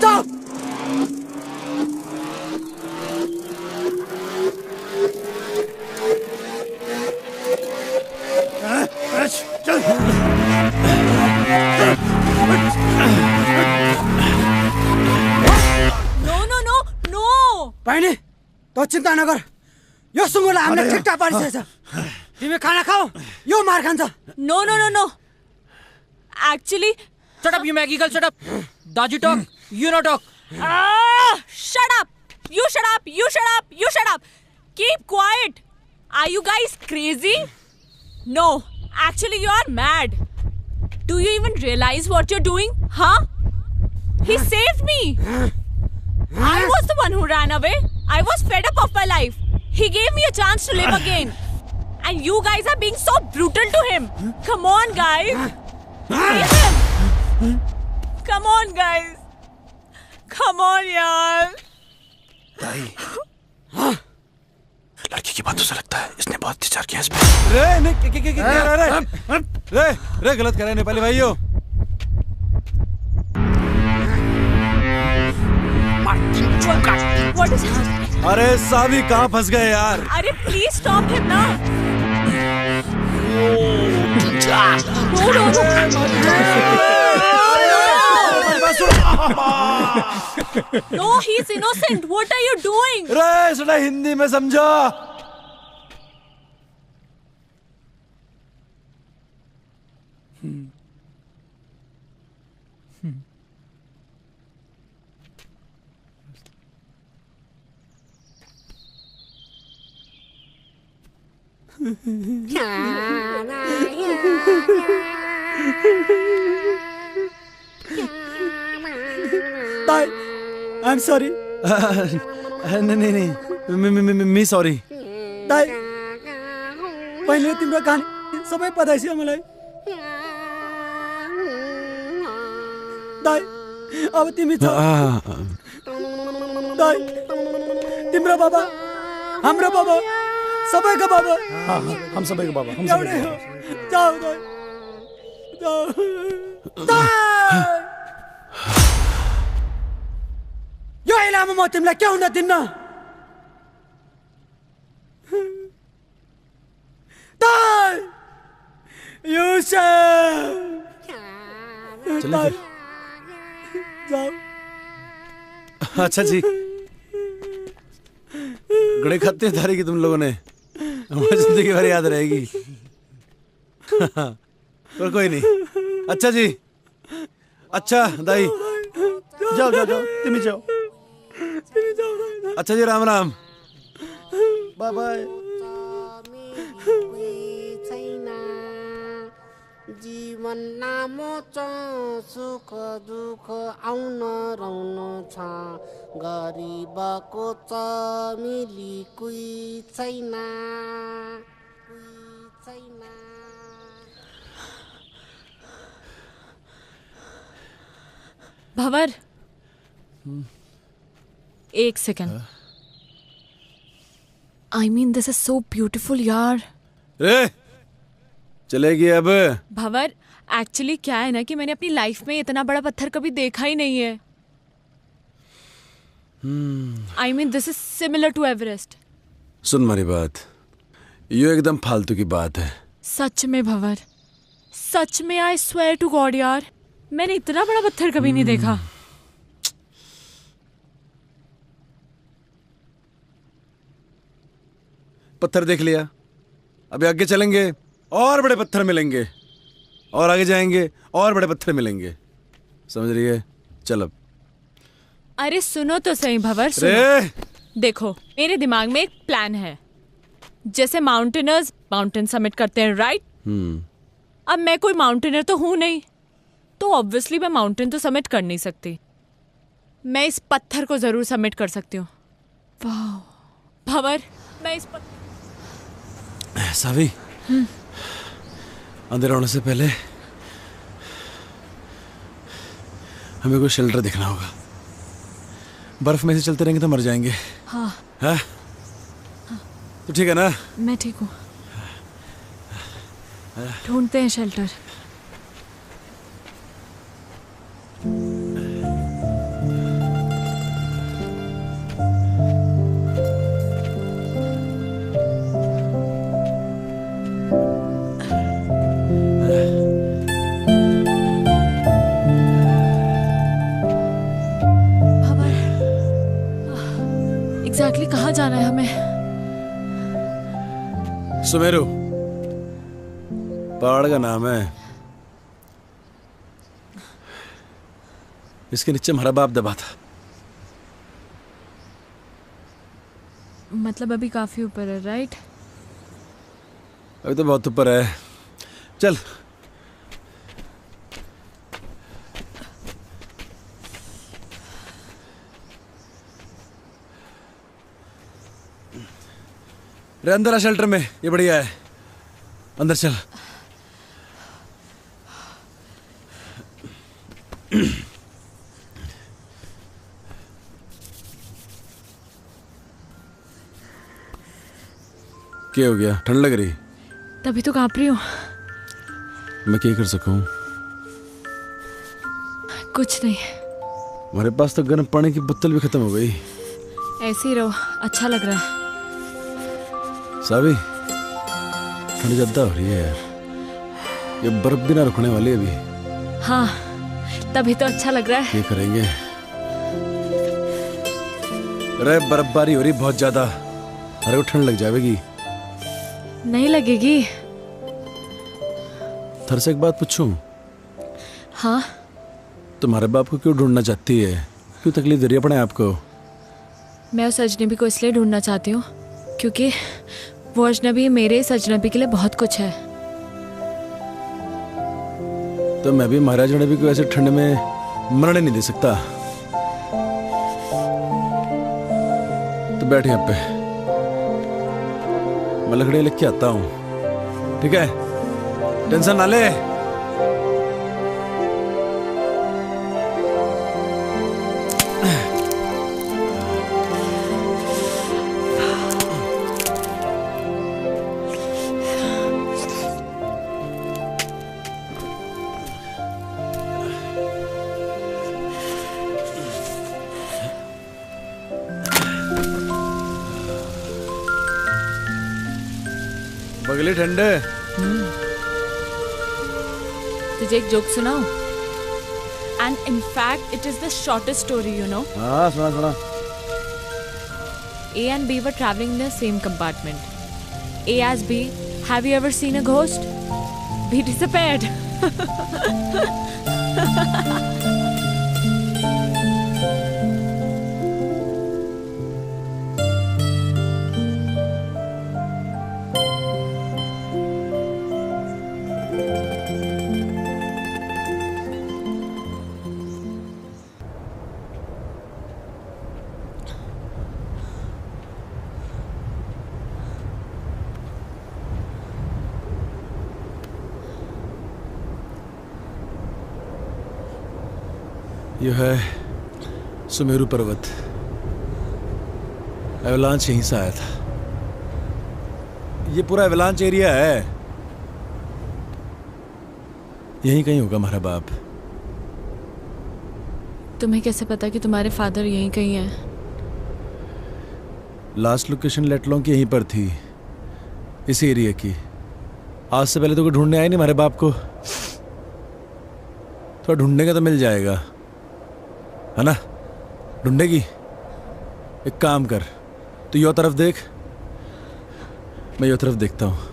चल। नो बहिनी तो चिन्ता नगर, यो सुँगुरलाई हामीले ठिकठाक पारिसकेछ। तिमी खाना खाऊ, यो मार खान्छ। No actually Shut up, you Maggie girl, shut up. Daji talk, you no talk. shut up, you shut up, keep quiet. Are you guys crazy? No, actually you are mad. Do you even realize what you're doing? Huh? He saved me. I was the one who ran away. I was fed up of my life. He gave me a chance to live again. And you guys are being so brutal to him. Come on, guys. Leave him. Come on, guys. Come on, yaar. लड़की की बातों से लगता है इसने बहुत विचार किया इस पे। रे गलत कर रहे नेपाली भाइयों। What is happening? अरे सावी कहाँ फंस गए यार? अरे please stop him now. No, he's innocent. What are you doing? रे सुना हिंदी में समझो। ताई, I'm sorry. नहीं, मी सॉरी। ताई, पहिले तिम्रो कहानी सबै पता छ मलाई। ताई, अब तिमी छ। ताई, तिम्रो बाबा, हाम्रो बाबा, सबैको बाबा। हम सबैको बाबा, हम एउटै हो। जाऊ ताई, जाऊ। ताई! यो इलामा म तिमीलाई के हुन दिन्न। ताई! युसुफ! ताई! जाऊ। अच्छा जी, गड़े खत्ते धारी की तुम लोगों ने, हमारी जिंदगी भर याद रहेगी। पर कोई नहीं। अच्छा जी, अच्छा दाई, जाओ जाओ जाओ, तिमी जाओ। अच्छा जी, राम राम। Bye bye. जीवन लामो छ, सुख दुःख आउन रहनु छ, गरिबको छ मिली कोही छैन। भंवर, एक second. I mean this is so beautiful यार। रे चलेगी अब। भंवर, एक्चुअली क्या है ना कि मैंने अपनी लाइफ में इतना बड़ा पत्थर कभी देखा ही नहीं है। I mean this is similar to Everest. सुन मेरी बात, ये एकदम फालतू की बात है। सच में भंवर, सच में आई स्वेयर टू गॉड यार, मैंने इतना बड़ा पत्थर कभी नहीं देखा। पत्थर देख लिया, अभी आगे चलेंगे और बड़े पत्थर मिलेंगे, और आगे जाएंगे और बड़े पत्थर मिलेंगे, समझ रही है? चल अब। अरे सुनो तो सही भंवर, सुनो। देखो, मेरे दिमाग में एक प्लान है। जैसे माउंटेनर्स माउंटेन समिट करते हैं, राइट? अब मैं कोई माउंटेनर तो हूं नहीं, तो ऑब्वियसली मैं माउंटेन तो समिट कर नहीं सकती। मैं इस पत्थर को जरूर समिट कर सकती हूँ। वाह भंवर, मैं इस पत्थर सावी, अंधेरा होने से पहले हमें कोई शेल्टर देखना होगा। बर्फ में से चलते रहेंगे तो मर जाएंगे। हाँ। हाँ? तो ठीक है ना? मैं ठीक हूँ। ढूंढते हैं शेल्टर। एग्जैक्टली कहाँ जाना है हमें? सुमेरु पहाड़ का नाम है। इसके नीचे हमारा बाप दबा था। मतलब अभी काफी ऊपर है, राइट? अभी तो बहुत ऊपर है। चल। रे अंदर आ शेल्टर में, ये बढ़िया है। अंदर चल। क्या हो गया? ठंड लग रही? तभी तो कांप रही हूँ। मैं क्या कर सकूं? कुछ नहीं। हमारे पास तो गर्म पानी की बोतल भी खत्म हो गई। ऐसे ही रहो, अच्छा लग रहा है। सावी, ठंड ज्यादा हो रही है यार। ये बर्फ भी ना रुकने वाली अभी। हाँ, तभी तो अच्छा लग रहा है। क्या करेंगे? अरे बर्फबारी हो रही बहुत ज्यादा, अरे को ठंड लग जाएगी। नहीं लगेगी। थर से एक बात पूछूं? हाँ। तुम्हारे बाप को क्यों ढूंढना चाहती है? क्यों तकलीफ दे रही है अपने आप को? मैं उस अजनबी को इसलिए ढूंढना चाहती हूँ क्योंकि वो अजनबी मेरे इस अजनबी के लिए बहुत कुछ है। तो मैं भी महाराज अजनबी को ऐसे ठंड में मरने नहीं दे सकता। तो बैठ यहाँ पे, मैं लकड़ी लेके आता हूँ, ठीक है? टेंशन ना ले। बगली ठंडे। तुझे एक जोक सुनाऊं? And in fact, it is the shortest story, you know. हाँ सुना सुना। A and B were traveling in the same compartment. A asked B, "Have you ever seen a ghost?" B disappeared. यह है सुमेरु पर्वत। एवलांच यहीं से आया था। ये पूरा एवलांच एरिया है। यहीं कहीं होगा हमारा बाप। तुम्हें कैसे पता कि तुम्हारे फादर यहीं कहीं हैं? लास्ट लोकेशन लेटलों की यहीं पर थी, इस एरिया की। आज से पहले तो कोई ढूंढने आए नहीं हमारे बाप को। तो ढूंढेगा तो मिल जाएगा, है ना? ढूंढेगी। एक काम कर, तू यो तरफ देख, मैं यो तरफ देखता हूं।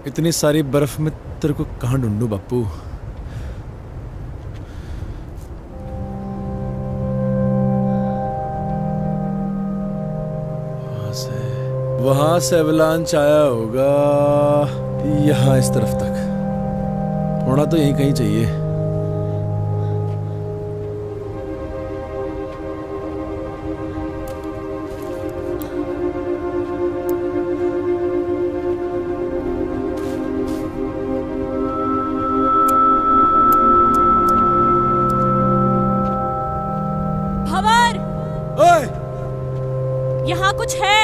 इतनी सारी बर्फ में तेरे को कहाँ ढूंढूं बापू? वहां से एवलांच आया होगा यहाँ इस तरफ तक। होना तो यहीं कहीं चाहिए। भंवर, ओए! यहाँ कुछ है।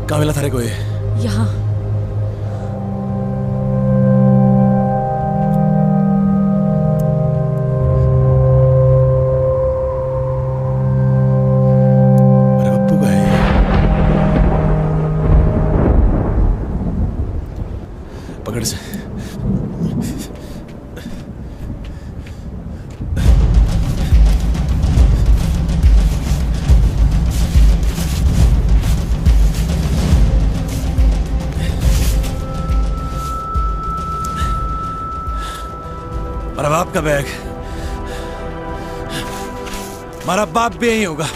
कहाँ मिला थारे को ये? यहाँ। अरे बप्पू का है ये। पकड़ से। मेरा बाप का बैग। हमारा बाप भी यही होगा।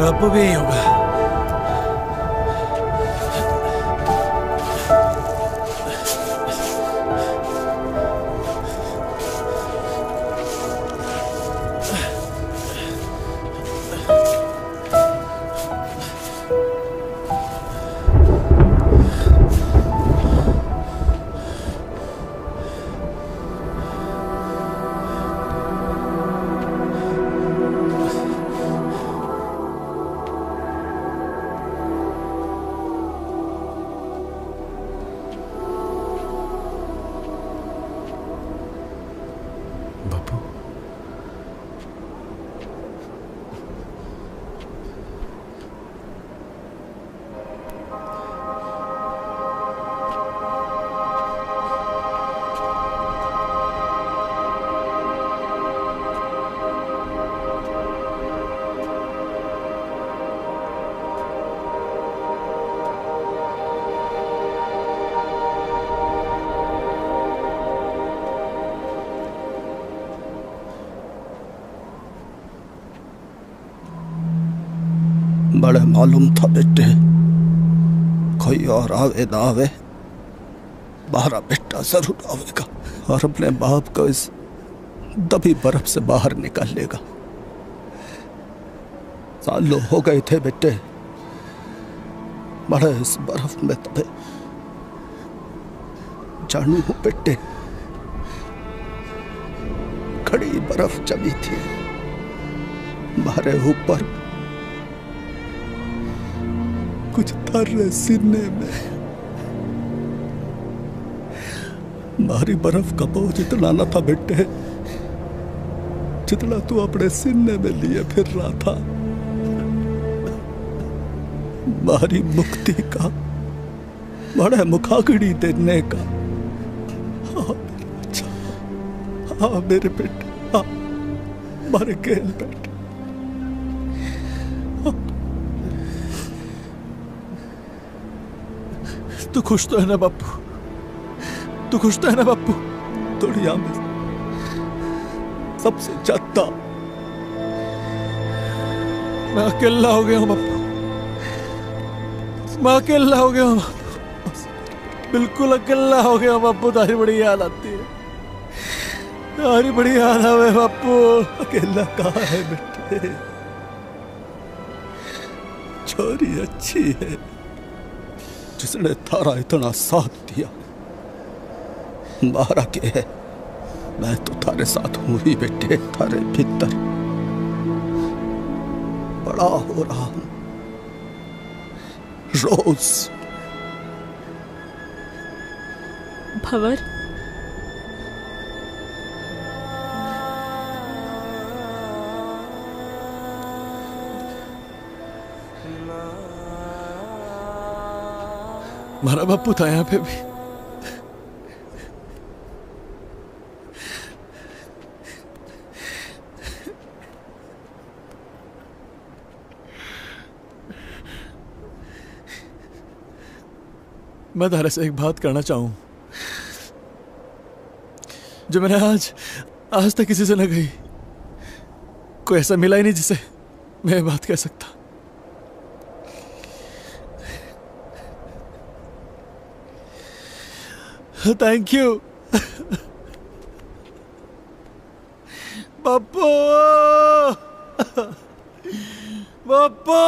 बापू भी यही होगा। बड़े मालूम था बेटे, कोई और आवे ना आवे, बाहर बेटा जरूर आवेगा और अपने बाप को इस दबी बर्फ से बाहर निकालेगा। सालों हो गए थे बेटे बड़े इस बर्फ में दबे। जानू हूं बेटे, खड़ी बर्फ जमी थी हमारे ऊपर, कुछ तर सीने में। भारी बर्फ का बोझ इतना न था बेटे जितना तू अपने सीने में लिए फिर रहा था। भारी मुक्ति का, बड़े मुखाग्नि देने का। हाँ मेरे बेटे, हाँ मारे खेल बेटे। तू खुश तो है ना बापू? तू खुश तो है ना बापू? दुनिया में सबसे ज्यादा मैं अकेला हो गया हूँ बापू, मैं अकेला हो गया हूँ, बिल्कुल अकेला हो गया हूँ बापू। तारी बड़ी याद आती है, तारी बड़ी याद आवे बापू। अकेला कहाँ है बेटे, छोरी अच्छी है जिसने थारा इतना साथ दिया। बाहर के है, मैं तो थारे साथ हूं ही बेटे, थारे भीतर बड़ा हो रहा हूं, रोज। भंवर, हमारा बापू था यहाँ पे भी। मैं तारे से एक बात करना चाहूं जो मैंने आज तक किसी से न कही। कोई ऐसा मिला ही नहीं जिसे मैं ये बात कह सकता। थैंक यू बापू। बापू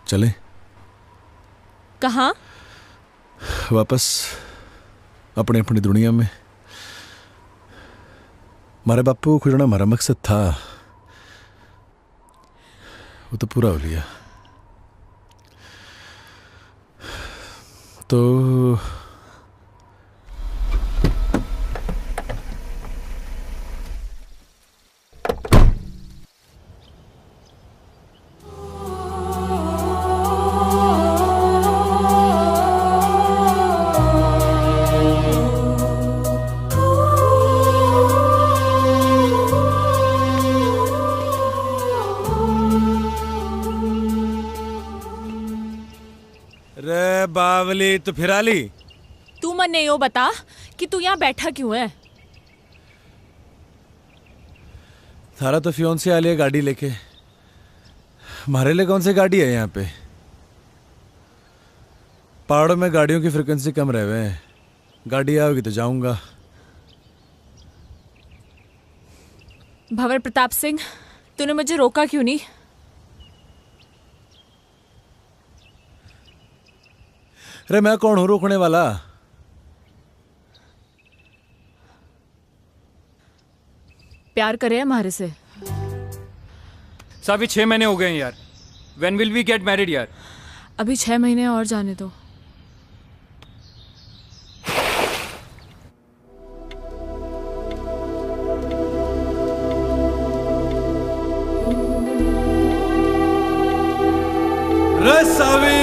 चले कहाँ? वापस अपने अपनी दुनिया में। हमारे बापू को खुजना हमारा मकसद था, वो तो पूरा हो लिया। तो बावली तो फिर आली। तू मन नहीं हो बता कि तू यहाँ बैठा क्यों है? थारा तो फियोन से आली है गाड़ी लेके। हमारे लिए कौन सी गाड़ी है यहाँ पे? पहाड़ों में गाड़ियों की फ्रिक्वेंसी कम रहे हुए हैं। गाड़ी आओगी तो जाऊंगा। भंवर प्रताप सिंह, तूने मुझे रोका क्यों नहीं? अरे मैं कौन हूं रोकने वाला? प्यार करे हमारे से? साहब 6 महीने हो गए हैं यार। When will we get married यार? अभी 6 महीने और जाने दो। रसावी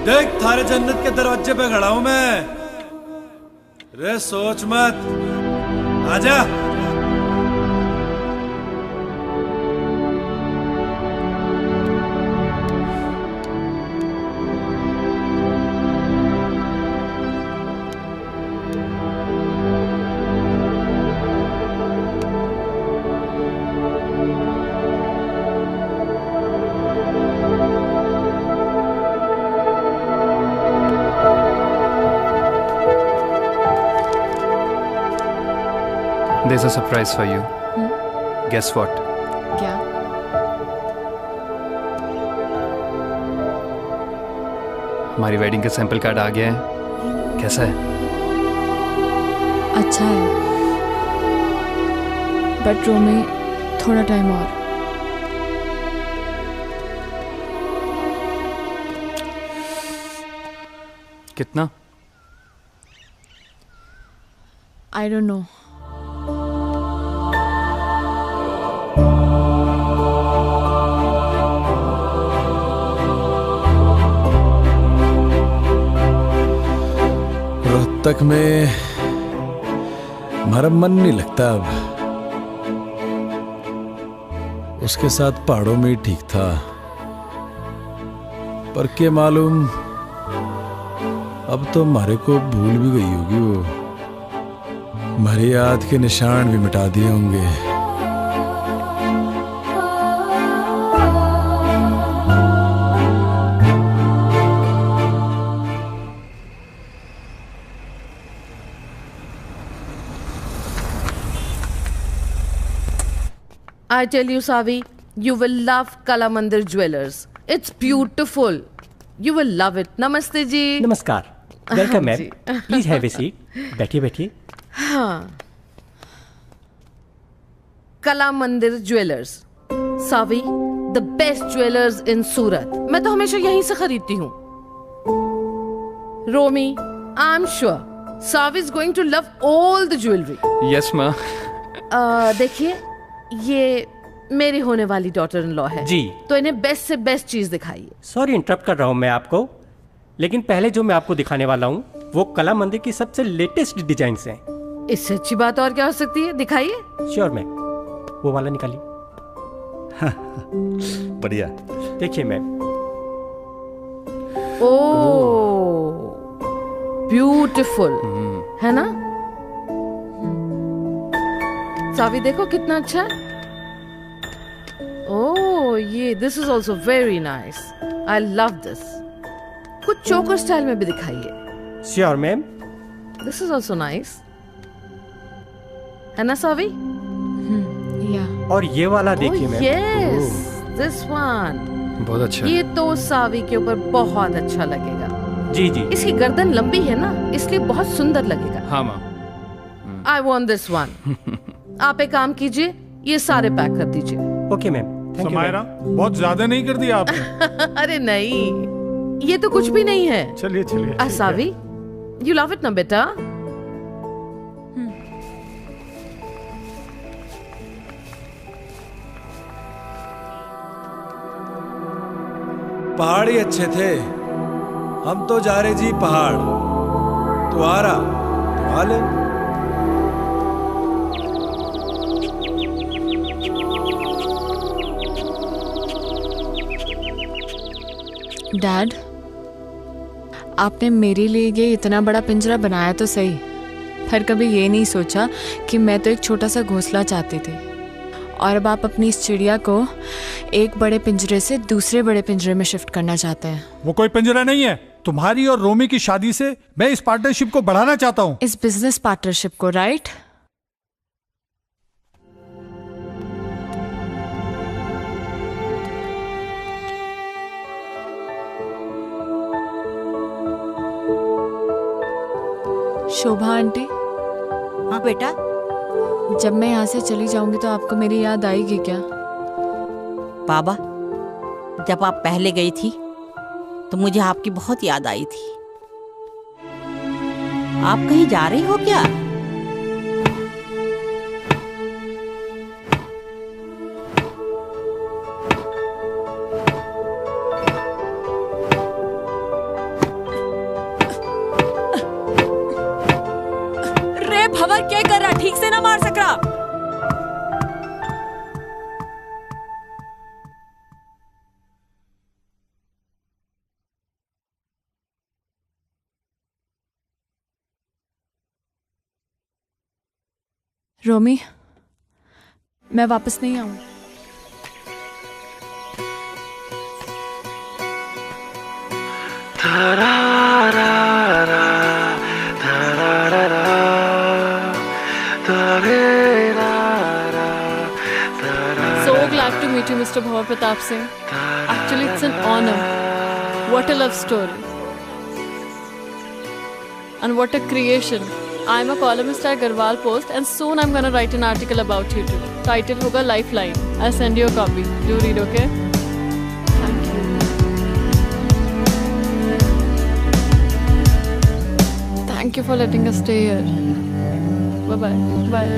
देख, थारे जन्नत के दरवाजे पे खड़ा हूं मैं। रे सोच मत, आजा। There's a surprise for you. Guess what? क्या? हमारी वेडिंग का सैंपल कार्ड आ गया है। कैसा है? अच्छा है, बट रोमी थोड़ा टाइम और। कितना? I don't know. रोहतक में हमारा मन नहीं लगता अब। उसके साथ पहाड़ों में ही ठीक था। पर क्या मालूम, अब तो हमारे को भूल भी गई होगी वो। हमारी याद के निशान भी मिटा दिए होंगे। I tell you, Savi, you will love Kala Mandir Jewelers. It's beautiful. You will love it. Namaste ji. नमस्कार. Welcome ma'am. Please have a seat. बैठिए बैठिए. हाँ. Kala Mandir Jewelers. Savi, the best jewelers in Surat. मैं तो हमेशा यहीं से खरीदती हूँ. Romi, I'm sure Savi is going to love all the jewelry. Yes, ma. देखिए, ये मेरी होने वाली डॉटर इन लॉ है जी. तो इन्हें बेस्ट से बेस्ट चीज दिखाइए. सॉरी इंटरप्ट कर रहा हूँ मैं आपको, लेकिन पहले जो मैं आपको दिखाने वाला हूँ वो कला मंदिर की सबसे लेटेस्ट डिजाइन्स हैं. इससे अच्छी बात और क्या हो सकती है? दिखाइए. Sure ma'am. वो वाला निकालिए. बढ़िया. देखिए मैम. ओह, ब्यूटीफुल है ना? सावी देखो कितना अच्छा है. ओह, ये this is also very nice. I love this. कुछ चोकर स्टाइल में भी दिखाइए. Sure ma'am. This is also nice है ना सावी? या. और ये वाला देखिए मैम. यस, दिस वन बहुत अच्छा. ये तो सावी के ऊपर बहुत अच्छा लगेगा. जी जी. इसकी गर्दन लंबी है ना, इसलिए बहुत सुंदर लगेगा. हाँ माँ. I want this one. आप एक काम कीजिए, ये सारे पैक कर दीजिए. Okay ma'am. समायरा, बहुत ज्यादा नहीं कर दिया आपने? अरे नहीं, ये तो कुछ भी नहीं है. चलिए चलिए. सावी, यू लव इट ना बेटा? पहाड़ ही अच्छे थे. हम तो जा रहे जी पहाड़. तू आ रहा तो आ ले. डैड, आपने मेरे लिए ये इतना बड़ा पिंजरा बनाया तो सही, पर कभी ये नहीं सोचा कि मैं तो एक छोटा सा घोंसला चाहती थी, और अब आप अपनी इस चिड़िया को एक बड़े पिंजरे से दूसरे बड़े पिंजरे में शिफ्ट करना चाहते हैं. वो कोई पिंजरा नहीं है. तुम्हारी और रोमी की शादी से मैं इस पार्टनरशिप को बढ़ाना चाहता हूँ. इस बिजनेस पार्टनरशिप को, राइट? शोभा आंटी. हाँ बेटा. जब मैं यहाँ से चली जाऊंगी तो आपको मेरी याद आएगी क्या? बाबा, जब आप पहले गई थी तो मुझे आपकी बहुत याद आई थी. आप कहीं जा रही हो क्या? रे भंवर, क्या कर रहा? ठीक से ना मार सक रहा. रोमी, मैं वापस नहीं आऊं. So glad to meet you, Mr. Bhavar Pratap Singh. Actually, it's an honor. What a love story. And what a creation. I'm a columnist at Garhwal Post, and soon I'm gonna write an article about you too. Title hoga Lifeline. I'll send you a copy. Do read, okay? Thank you. Thank you for letting us stay here. Bye-bye. Bye.